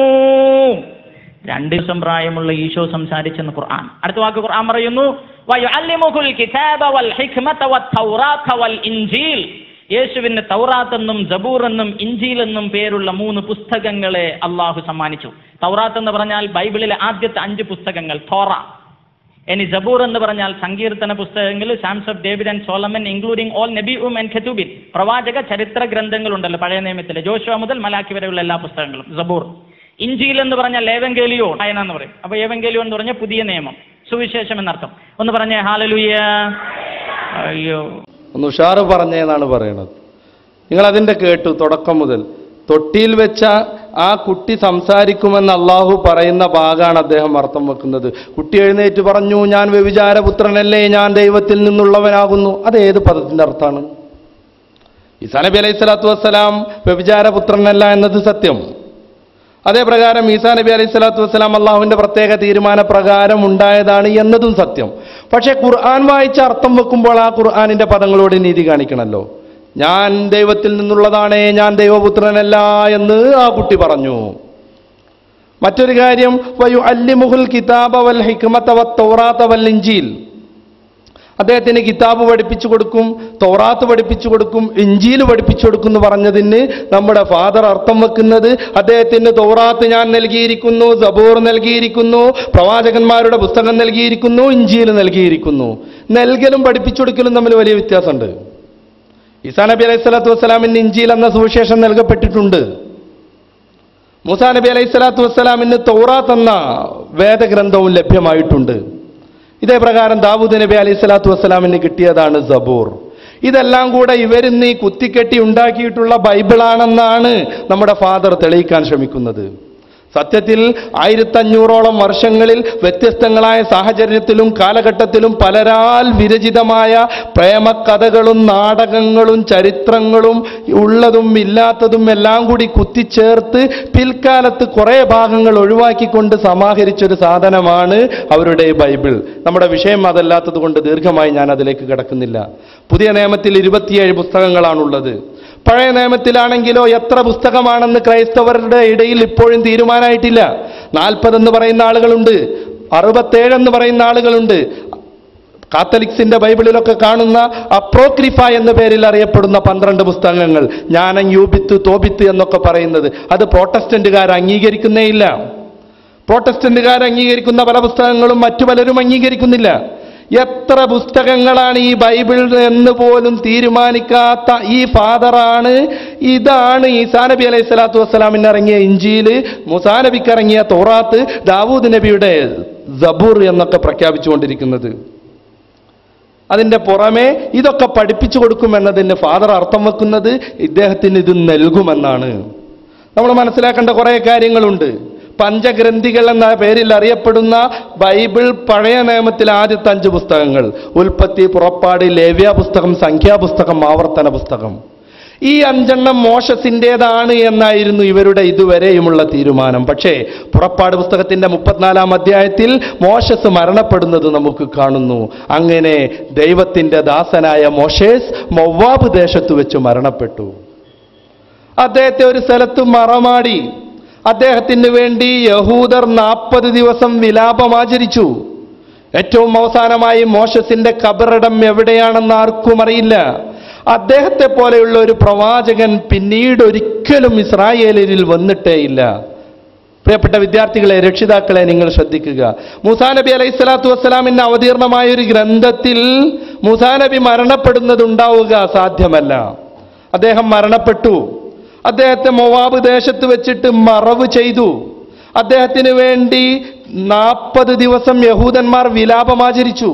2 ദിവസം പ്രായമുള്ള ഈശോ സംസാരിച്ചെന്ന് ഖുർആൻ. അടുത്ത വാക്ക് ഖുർആൻ പറയുന്നു, വയുഅല്ലിമുഹുൽ കിതാബ വൽ ഹിക്മത വത്തൗറാത വൽ ഇൻജീൽ. യേശുവിന് തൗറാത്ത് എന്നും ജബൂർ എന്നും ഇൻജീൽ എന്നും പേരുള്ള 3 പുസ്തകങ്ങളെ അള്ളാഹു സമ്മാനിച്ചു. തൗറാത്ത് എന്ന് പറഞ്ഞാൽ ബൈബിളിലെ ആദ്യത്തെ 5 പുസ്തകങ്ങൾ തോറ. ഇനി ജബൂർ എന്ന് പറഞ്ഞാൽ സങ്കീർത്തന പുസ്തകങ്ങൾ, psalms of David and Solomon including all നബിഉം ആൻഡ് കെതുബിൻ. പ്രവാചക ചരിത്ര ഗ്രന്ഥങ്ങളുണ്ടല്ലോ പഴയ നിയമത്തിലെ, ജോഷുവ മുതൽ മലാക്കി വരെയുള്ള എല്ലാ പുസ്തകങ്ങളും ജബൂർ. ഇൻജീൽ എന്ന് പറഞ്ഞാൽ ഏവങ്കേലിയോ എന്ന് പറയും. അപ്പൊ ഏവങ്കേലിയോ എന്ന് പറഞ്ഞാൽ പുതിയ നിയമം, സുവിശേഷം എന്നർത്ഥം. ഒന്ന് പറഞ്ഞേ ഹല്ലേലൂയ. അയ്യോ, ഒന്ന് ഉഷാറ് പറഞ്ഞേന്നാണ് പറയണത്. നിങ്ങൾ അതിൻ്റെ കേട്ടു തുടക്കം മുതൽ. തൊട്ടിയിൽ വെച്ച ആ കുട്ടി സംസാരിക്കുമെന്ന് അള്ളാഹു പറയുന്ന ഭാഗമാണ് അദ്ദേഹം അർത്ഥം വെക്കുന്നത്. കുട്ടി എഴുന്നേറ്റ് പറഞ്ഞു, ഞാൻ വ്യഭിചാരപുത്രനല്ലേ, ഞാൻ ദൈവത്തിൽ നിന്നുള്ളവനാകുന്നു. അത് ഏത് പദത്തിൻ്റെ അർത്ഥമാണ്? ഈസാ നബി അലൈഹി സ്വലാത്തു വസ്സലാം വ്യഭിചാരപുത്രനല്ല എന്നത് സത്യം. അതേ പ്രകാരം ഈസാ നബി അലൈഹി സ്വലാത്തു വസ്സലാം അള്ളാഹുവിൻ്റെ പ്രത്യേക തീരുമാനപ്രകാരം ഉണ്ടായതാണ് എന്നതും സത്യം. പക്ഷേ ഖുർആൻ വായിച്ച് അർത്ഥം വെക്കുമ്പോൾ ആ ഖുർആനിൻ്റെ പദങ്ങളോട് നീതി കാണിക്കണമല്ലോ. ഞാൻ ദൈവത്തിൽ നിന്നുള്ളതാണ്, ഞാൻ ദൈവപുത്രനല്ല എന്ന് ആ കുട്ടി പറഞ്ഞു. മറ്റൊരു കാര്യം, വയുഅല്ലിമുഹുൽ കിതാബ വൽ ഹിക്മത വത്തൗറാത വൽ ഇൻജീൽ. അദ്ദേഹത്തിന് കിതാബ് പഠിപ്പിച്ചു കൊടുക്കും, തൗറാത്ത് പഠിപ്പിച്ചു കൊടുക്കും, ഇൻജീൽ പഠിപ്പിച്ചു കൊടുക്കും എന്ന് പറഞ്ഞതിന് നമ്മുടെ ഫാദർ അർത്ഥം വെക്കുന്നത് അദ്ദേഹത്തിന് തൗറാത്ത് ഞാൻ നൽകിയിരിക്കുന്നു, സബൂർ നൽകിയിരിക്കുന്നു, പ്രവാചകന്മാരുടെ പുസ്തകം നൽകിയിരിക്കുന്നു, ഇൻജീൽ നൽകിയിരിക്കുന്നു. നൽകലും പഠിപ്പിച്ചു കൊടുക്കലും തമ്മിൽ വലിയ വ്യത്യാസമുണ്ട്. ഈസാ നബി അലൈഹി സ്വലാത്തു വസ്സലാമിന് ഇൻജീൽ എന്ന സുവിശേഷം നൽകപ്പെട്ടിട്ടുണ്ട്. മൂസാ നബി അലൈഹി സ്വലാത്തു വസ്സലാമിന് തൗറാത്ത് എന്ന വേദഗ്രന്ഥവും ലഭ്യമായിട്ടുണ്ട്. ഇതേ പ്രകാരം ദാവൂദ് നബി അലൈഹി സ്വലാത്തു വസ്സലാമിന് കിട്ടിയതാണ് സബൂർ. ഇതെല്ലാം കൂടെ ഇവരിന്ന് ഈ കുത്തിക്കെട്ടി ഉണ്ടാക്കിയിട്ടുള്ള ബൈബിളാണെന്നാണ് നമ്മുടെ ഫാദർ തെളിയിക്കാൻ ശ്രമിക്കുന്നത്. സത്യത്തിൽ 1500ഓളം വർഷങ്ങളിൽ വ്യത്യസ്തങ്ങളായ സാഹചര്യത്തിലും കാലഘട്ടത്തിലും പലരാൽ വിരചിതമായ പ്രേമകഥകളും നാടകങ്ങളും ചരിത്രങ്ങളും ഉള്ളതും ഇല്ലാത്തതും എല്ലാം കൂടി കുത്തിച്ചേർത്ത് പിൽക്കാലത്ത് കുറേ ഭാഗങ്ങൾ ഒഴിവാക്കിക്കൊണ്ട് സമാഹരിച്ചൊരു സാധനമാണ് അവരുടെ ബൈബിൾ. നമ്മുടെ വിഷയം അതല്ലാത്തത് കൊണ്ട് ദീർഘമായി ഞാൻ അതിലേക്ക് കിടക്കുന്നില്ല. പുതിയ നിയമത്തിൽ 27 പുസ്തകങ്ങളാണുള്ളത്. പഴയ നിയമത്തിലാണെങ്കിലോ എത്ര പുസ്തകമാണെന്ന് ക്രൈസ്തവരുടെ ഇടയിൽ ഇപ്പോഴും തീരുമാനമായിട്ടില്ല. 40 എന്ന് പറയുന്ന ആളുകളുണ്ട്, 67 എന്ന് പറയുന്ന ആളുകളുണ്ട്. കാത്തലിക്സിന്റെ ബൈബിളിലൊക്കെ കാണുന്ന അപ്രോക്രിഫ എന്ന പേരിൽ അറിയപ്പെടുന്ന 12 പുസ്തകങ്ങൾ, ജ്ഞാനം, യൂബിത്ത്, തോബിത്ത് എന്നൊക്കെ പറയുന്നത്, അത് പ്രോട്ടസ്റ്റന്റുകാർ അംഗീകരിക്കുന്നേയില്ല. പ്രോട്ടസ്റ്റന്റുകാർ അംഗീകരിക്കുന്ന പല പുസ്തകങ്ങളും മറ്റു പലരും അംഗീകരിക്കുന്നില്ല. എത്ര പുസ്തകങ്ങളാണ് ഈ ബൈബിൾ എന്ന് പോലും തീരുമാനിക്കാത്ത ഈ ഫാദറാണ് ഇതാണ് ഈസാ നബി അലൈഹി സ്വലാത്തു വസ്സലാമിന് ഇറങ്ങിയ ഇഞ്ചീല്, മൂസാ നബിക്ക് ഇറങ്ങിയ തൗറാത്ത്, ദാവൂദ് നബിയുടെ സബൂർ എന്നൊക്കെ പ്രഖ്യാപിച്ചുകൊണ്ടിരിക്കുന്നത്. അതിൻ്റെ പുറമെ ഇതൊക്കെ പഠിപ്പിച്ചു കൊടുക്കുമെന്നതിന് ഫാദർ അർത്ഥം വെക്കുന്നത് ഇദ്ദേഹത്തിന് ഇത് നൽകുമെന്നാണ്. നമ്മൾ മനസ്സിലാക്കേണ്ട കുറേ കാര്യങ്ങളുണ്ട്. പഞ്ചഗ്രന്ഥികൾ എന്ന പേരിൽ അറിയപ്പെടുന്ന ബൈബിൾ പഴയ നിയമത്തിൽ ആദ്യത്തെ 5 പുസ്തകങ്ങൾ, ഉൽപ്പത്തി, പുറപ്പാട്, ലേവ്യ പുസ്തകം, സംഖ്യാപുസ്തകം, ആവർത്തന പുസ്തകം, ഈ 5 മോശസിൻ്റേതാണ് എന്നായിരുന്നു ഇവരുടെ ഇതുവരെയുമുള്ള തീരുമാനം. പക്ഷേ പുറപ്പാട് പുസ്തകത്തിന്റെ 34-ാം അധ്യായത്തിൽ മോശസ് മരണപ്പെടുന്നത് നമുക്ക് കാണുന്നു. അങ്ങനെ ദൈവത്തിന്റെ ദാസനായ മോശേസ് മൊവ്വാബ് ദേശത്ത് വെച്ച് മരണപ്പെട്ടു. അദ്ദേഹത്തെ ഒരു സ്ഥലത്ത് മറമാടി. അദ്ദേഹത്തിന് വേണ്ടി യഹൂദർ 40 ദിവസം വിലാപമാചരിച്ചു. ഏറ്റവും അവസാനമായി മോശസിന്റെ ഖബറിടം എവിടെയാണെന്ന് ആർക്കും അറിയില്ല. അദ്ദേഹത്തെ പോലെയുള്ള ഒരു പ്രവാചകൻ പിന്നീട് ഒരിക്കലും ഇസ്രായേലിൽ വന്നിട്ടേയില്ല. പ്രിയപ്പെട്ട വിദ്യാർത്ഥികളെ, രക്ഷിതാക്കളെ, നിങ്ങൾ ശ്രദ്ധിക്കുക. മൂസാ നബി അലൈഹി സ്വലാത്തു വസ്സലാമിന് അവതീർണമായ ഒരു ഗ്രന്ഥത്തിൽ മൂസാ നബി മരണപ്പെടുന്നതുണ്ടാവുക സാധ്യമല്ല. അദ്ദേഹം മരണപ്പെട്ടു. അദ്ദേഹത്തെ മൊവാബ് ദേശത്ത് വെച്ചിട്ട് മറവ് ചെയ്തു. അദ്ദേഹത്തിന് വേണ്ടി 40 ദിവസം യഹൂദന്മാർ വിലാപമാചരിച്ചു.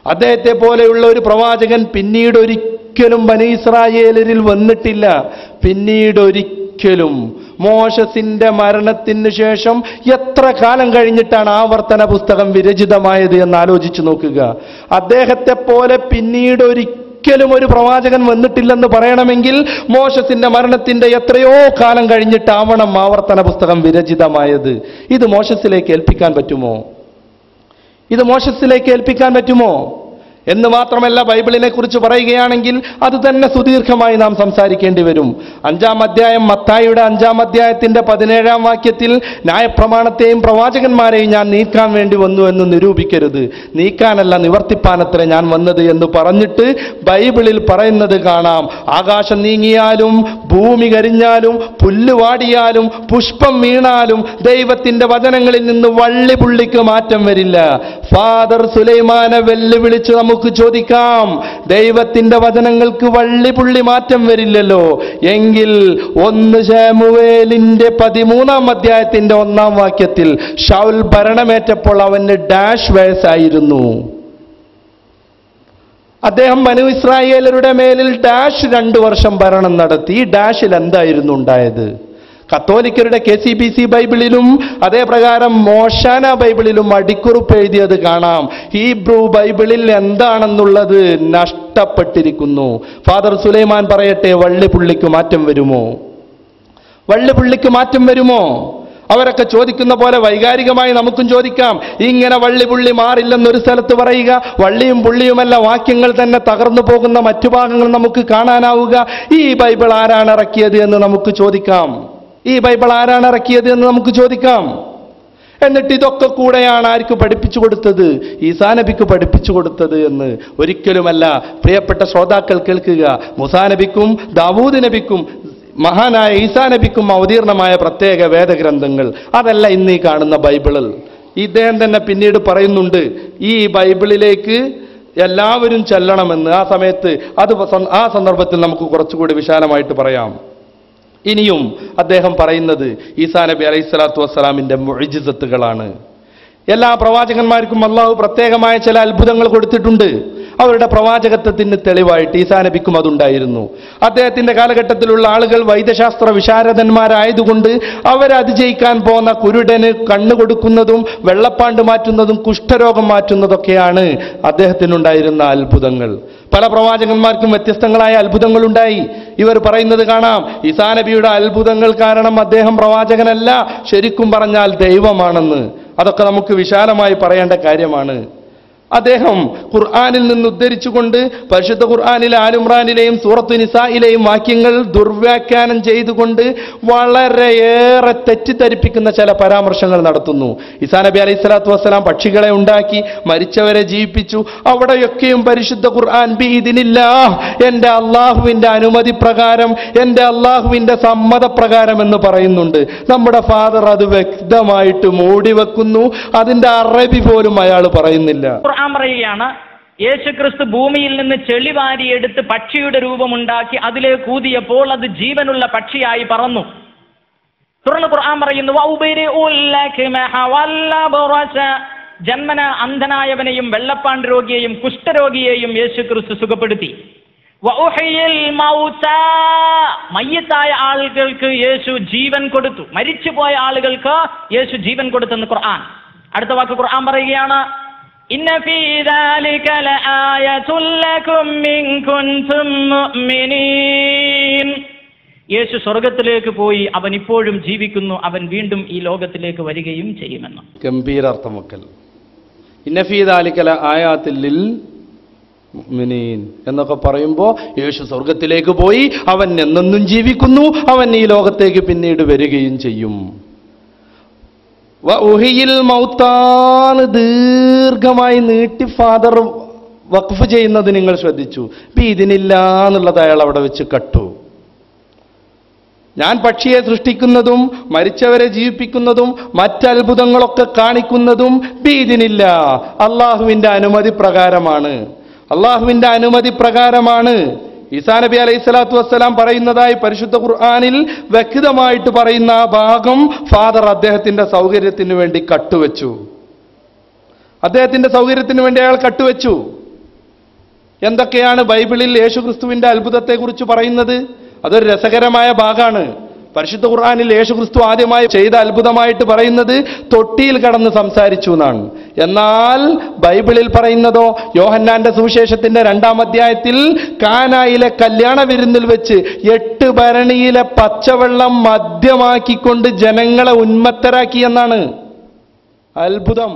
അദ്ദേഹത്തെ പോലെയുള്ള ഒരു പ്രവാചകൻ പിന്നീട് ഒരിക്കലും ബനി ഇസ്രായേലിൽ വന്നിട്ടില്ല. പിന്നീട് ഒരിക്കലും. മോശസിന്റെ മരണത്തിന് ശേഷം എത്ര കാലം കഴിഞ്ഞിട്ടാണ് ആവർത്തന പുസ്തകം വിരചിതമായത് എന്ന് ആലോചിച്ചു നോക്കുക. അദ്ദേഹത്തെ പോലെ പിന്നീട് ഒരിക്കലും ഒരു പ്രവാചകൻ വന്നിട്ടില്ലെന്ന് പറയണമെങ്കിൽ മോശസിന്റെ മരണത്തിന്റെ എത്രയോ കാലം കഴിഞ്ഞിട്ടാവണം ആവർത്തന പുസ്തകം വിരചിതമായത്. ഇത് മോശസിലേക്ക് ഏൽപ്പിക്കാൻ പറ്റുമോ? ഇത് മോശസിലേക്ക് ഏൽപ്പിക്കാൻ പറ്റുമോ? എന്ന് മാത്രമല്ല, ബൈബിളിനെ കുറിച്ച് പറയുകയാണെങ്കിൽ അത് തന്നെ സുദീർഘമായി നാം സംസാരിക്കേണ്ടി വരും. 5-ാം അധ്യായം, മത്തായിയുടെ 5-ാം അധ്യായത്തിന്റെ 17-ാം വാക്യത്തിൽ ന്യായപ്രമാണത്തെയും പ്രവാചകന്മാരെയും ഞാൻ നീക്കാൻ വേണ്ടി വന്നു എന്ന് നിരൂപിക്കരുത്, നീക്കാനല്ല നിവർത്തിപ്പാനത്രേ ഞാൻ വന്നത് എന്ന് പറഞ്ഞിട്ട് ബൈബിളിൽ പറയുന്നത് കാണാം. ആകാശം നീങ്ങിയാലും ഭൂമി കരിഞ്ഞാലും പുല്ല് വാടിയാലും പുഷ്പം വീണാലും ദൈവത്തിന്റെ വചനങ്ങളിൽ നിന്ന് വള്ളി പുള്ളിക്ക് മാറ്റം വരില്ല. ഫാദർ സുലൈമാനെ വെല്ലുവിളിച്ച് നമുക്ക് ചോദിക്കാം, ദൈവത്തിന്റെ വചനങ്ങൾക്ക് വള്ളി പുള്ളി മാറ്റം വരില്ലല്ലോ എങ്കിൽ 1 ശമൂവേലിന്റെ 13-ാം അധ്യായത്തിന്റെ 1-ാം വാക്യത്തിൽ ശൗൽ ഭരണമേറ്റപ്പോൾ അവന് ഡാഷ് വയസ്സായിരുന്നു. അദ്ദേഹം ബനു ഇസ്രായേലരുടെ മേലിൽ ഡാഷ് 2 വർഷം ഭരണം നടത്തി. ഈ ഡാഷിൽ എന്തായിരുന്നു ഉണ്ടായത്? കത്തോലിക്കരുടെ KCBC ബൈബിളിലും അതേപ്രകാരം മോശാന ബൈബിളിലും അടിക്കുറിപ്പ് എഴുതിയത് കാണാം. ഹീബ്രു ബൈബിളിൽ എന്താണെന്നുള്ളത് നഷ്ടപ്പെട്ടിരിക്കുന്നു. ഫാദർ സുലൈമാൻ പറയട്ടെ, വള്ളിപുള്ളിക്ക് മാറ്റം വരുമോ? വള്ളിപുള്ളിക്ക് മാറ്റം വരുമോ? അവരൊക്കെ ചോദിക്കുന്ന പോലെ വൈകാരികമായി നമുക്കും ചോദിക്കാം. ഇങ്ങനെ വള്ളിപുള്ളി മാറില്ലെന്നൊരു സ്ഥലത്ത് പറയുക, വള്ളിയും പുള്ളിയുമല്ല വാക്യങ്ങൾ തന്നെ തകർന്നു പോകുന്ന മറ്റു ഭാഗങ്ങൾ നമുക്ക് കാണാനാവുക. ഈ ബൈബിൾ ആരാണ് ഇറക്കിയത് എന്ന് നമുക്ക് ചോദിക്കാം. ഈ ബൈബിൾ ആരാണ് ഇറക്കിയത് എന്ന് നമുക്ക് ചോദിക്കാം. എന്നിട്ട് ഇതൊക്കെ കൂടെയാണ് ആർക്ക് പഠിപ്പിച്ചു കൊടുത്തത്? ഈസാ നബിക്ക് പഠിപ്പിച്ചു കൊടുത്തത് എന്ന് ഒരിക്കലുമല്ല. പ്രിയപ്പെട്ട ശ്രോതാക്കൾ കേൾക്കുക, മൂസാ നബിക്കും ദാവൂദ് നബിക്കും മഹാനായ ഈസാ നബിക്കും അവതീർണമായ പ്രത്യേക വേദഗ്രന്ഥങ്ങൾ, അതല്ല ഇന്ന് ഈ കാണുന്ന ബൈബിളിൽ. ഇദ്ദേഹം തന്നെ പിന്നീട് പറയുന്നുണ്ട്, ഈ ബൈബിളിലേക്ക് എല്ലാവരും ചെല്ലണമെന്ന്. ആ സമയത്ത് ആ സന്ദർഭത്തിൽ നമുക്ക് കുറച്ചുകൂടി വിശാലമായിട്ട് പറയാം. ഇനിയും അദ്ദേഹം പറയുന്നത് ഈസാ നബി അലൈഹി സ്വലാത്തു വസ്സലാമിന്റെ മുഅ്ജിസത്തുകളാണ്. എല്ലാ പ്രവാചകന്മാർക്കും അള്ളാഹു പ്രത്യേകമായ ചില അത്ഭുതങ്ങൾ കൊടുത്തിട്ടുണ്ട്. അവരുടെ പ്രവാചകത്വത്തിന് തെളിവായിട്ട് ഈസാ നബിക്കും അതുണ്ടായിരുന്നു. അദ്ദേഹത്തിന്റെ കാലഘട്ടത്തിലുള്ള ആളുകൾ വൈദ്യശാസ്ത്ര വിശാരദന്മാരായതുകൊണ്ട് അവരെ അതിജയിക്കാൻ പോകുന്ന കുരുടന് കണ്ണു കൊടുക്കുന്നതും വെള്ളപ്പാണ്ട് മാറ്റുന്നതും കുഷ്ഠരോഗം മാറ്റുന്നതൊക്കെയാണ് അദ്ദേഹത്തിനുണ്ടായിരുന്ന അത്ഭുതങ്ങൾ. പല പ്രവാചകന്മാർക്കും വ്യത്യസ്തങ്ങളായ അത്ഭുതങ്ങൾ ഉണ്ടായി. ഇവർ പറയുന്നത് കാണാം, ഈസാ നബിയുടെ അത്ഭുതങ്ങൾ കാരണം അദ്ദേഹം പ്രവാചകനല്ല, ശരിക്കും പറഞ്ഞാൽ ദൈവമാണെന്ന്. അതൊക്കെ നമുക്ക് വിശാലമായി പറയേണ്ട കാര്യമാണ്. അദ്ദേഹം ഖുർആനിൽ നിന്ന് ഉദ്ധരിച്ചുകൊണ്ട് പരിശുദ്ധ ഖുർആനിലെ ആലുംറാനിലെയും സൂറത്തു നിസായിലെയും വാക്യങ്ങൾ ദുർവ്യാഖ്യാനം ചെയ്തുകൊണ്ട് വളരെയേറെ തെറ്റിദ്ധരിപ്പിക്കുന്ന ചില പരാമർശങ്ങൾ നടത്തുന്നു. ഈസാ നബി അലൈഹി സ്വലാത്തു വസ്സലാം പക്ഷികളെ ഉണ്ടാക്കി മരിച്ചവരെ ജീവിപ്പിച്ചു. അവിടെയൊക്കെയും പരിശുദ്ധ ഖുർആൻ ബിഇദ്നില്ലാഹ്, എൻ്റെ അള്ളാഹുവിൻ്റെ അനുമതി പ്രകാരം, എൻ്റെ അള്ളാഹുവിൻ്റെ സമ്മതപ്രകാരം എന്ന് പറയുന്നുണ്ട്. നമ്മുടെ ഫാദർ അത് വ്യക്തമായിട്ട് മൂടിവെക്കുന്നു. അതിൻ്റെ അറബി പോലും അയാൾ പറയുന്നില്ല. ഖുർആൻ പറയുകയാണ്, യേശുക്രിസ്തു ഭൂമിയിൽ നിന്ന് ചെളിവാരിയെടുത്ത് പക്ഷിയുടെ രൂപമുണ്ടാക്കി അതിലേക്ക് ഊതിയപ്പോൾ അത് ജീവനുള്ള പക്ഷിയായി പറന്നു. തുടർന്ന് ഖുർആൻ പറയുന്നു, ജന്മന അന്ധനായവനെയും വെള്ളപ്പാണ്ട് രോഗിയെയും കുഷ്ഠരോഗിയെയും യേശുക്രിസ്തു സുഖപ്പെടുത്തി. മയ്യത്തായ ആളുകൾക്ക് യേശു ജീവൻ കൊടുത്തു. മരിച്ചുപോയ ആളുകൾക്ക് യേശു ജീവൻ കൊടുത്തെന്ന് ഖുർആൻ. അടുത്ത വാക്ക് ഖുർആൻ പറയുകയാണ്, ഇന്ന ഫീ ദാലിക ലആയത്തുൻ ലകും ഇൻ കുൻതും മുഅ്മിനീൻ. യേശു സ്വർഗത്തിലേക്ക് പോയി, അവൻ ഇപ്പോഴും ജീവിക്കുന്നു, അവൻ വീണ്ടും ഈ ലോകത്തിലേക്ക് വരികയും ചെയ്യുമെന്ന്. ഗംഭീരാർത്ഥമൊക്കൽ. ഇന്ന ഫീ ദാലിക ലആയാത്തുൽ ലിൽ മുഅ്മിനീൻ എന്നൊക്കെ പറയുമ്പോൾ യേശു സ്വർഗത്തിലേക്ക് പോയി, അവൻ എന്നെന്നും ജീവിക്കുന്നു, അവൻ ഈ ലോകത്തേക്ക് പിന്നീട് വരികയും ചെയ്യും. വഉഹിയിൽ മൗത്താൻ ദീർഘമായി നീട്ടി ഫാദർ വഖഫ് ചെയ്യുന്നത് നിങ്ങൾ ശ്രദ്ധിച്ചു. ബിഇദ്നില്ല എന്നുള്ളത് അയാൾ അവിടെ വെച്ച് കട്ടു. ഞാൻ പക്ഷിയെ സൃഷ്ടിക്കുന്നതും മരിച്ചവരെ ജീവിപ്പിക്കുന്നതും മറ്റത്ഭുതങ്ങളൊക്കെ കാണിക്കുന്നതും ബിഇദ്നില്ല, അള്ളാഹുവിൻ്റെ അനുമതി പ്രകാരമാണ്. അള്ളാഹുവിൻ്റെ അനുമതി പ്രകാരമാണ്. ഈസാ നബി അലൈഹി സ്വലാത്തു വസ്സലാം പറയുന്നതായി പരിശുദ്ധ ഖുർആനിൽ വ്യക്തമായിട്ട് പറയുന്ന ആ ഭാഗം ഫാദർ അദ്ദേഹത്തിന്റെ സൗകര്യത്തിന് വേണ്ടി കട്ടുവെച്ചു. അദ്ദേഹത്തിന്റെ സൗകര്യത്തിന് വേണ്ടി അയാൾ കട്ടുവെച്ചു. എന്തൊക്കെയാണ് ബൈബിളിൽ യേശുക്രിസ്തുവിന്റെ അത്ഭുതത്തെക്കുറിച്ച് പറയുന്നത്? അതൊരു രസകരമായ ഭാഗമാണ്. പരിശുദ്ധ ഖുർആനിൽ യേശുക്രിസ്തു ആദ്യമായി ചെയ്ത അത്ഭുതമായിട്ട് പറയുന്നത് തൊട്ടിയിൽ കടന്ന് സംസാരിച്ചു എന്നാണ്. എന്നാൽ ബൈബിളിൽ പറയുന്നതോ യോഹന്നാന്റെ സുവിശേഷത്തിന്റെ 2-ാം അധ്യായത്തിൽ കാനായിലെ കല്യാണ വിരുന്നിൽ വെച്ച് 8 ഭരണിയിലെ പച്ചവെള്ളം മദ്യമാക്കിക്കൊണ്ട് ജനങ്ങളെ ഉന്മത്തരാക്കി എന്നാണ്. അത്ഭുതം.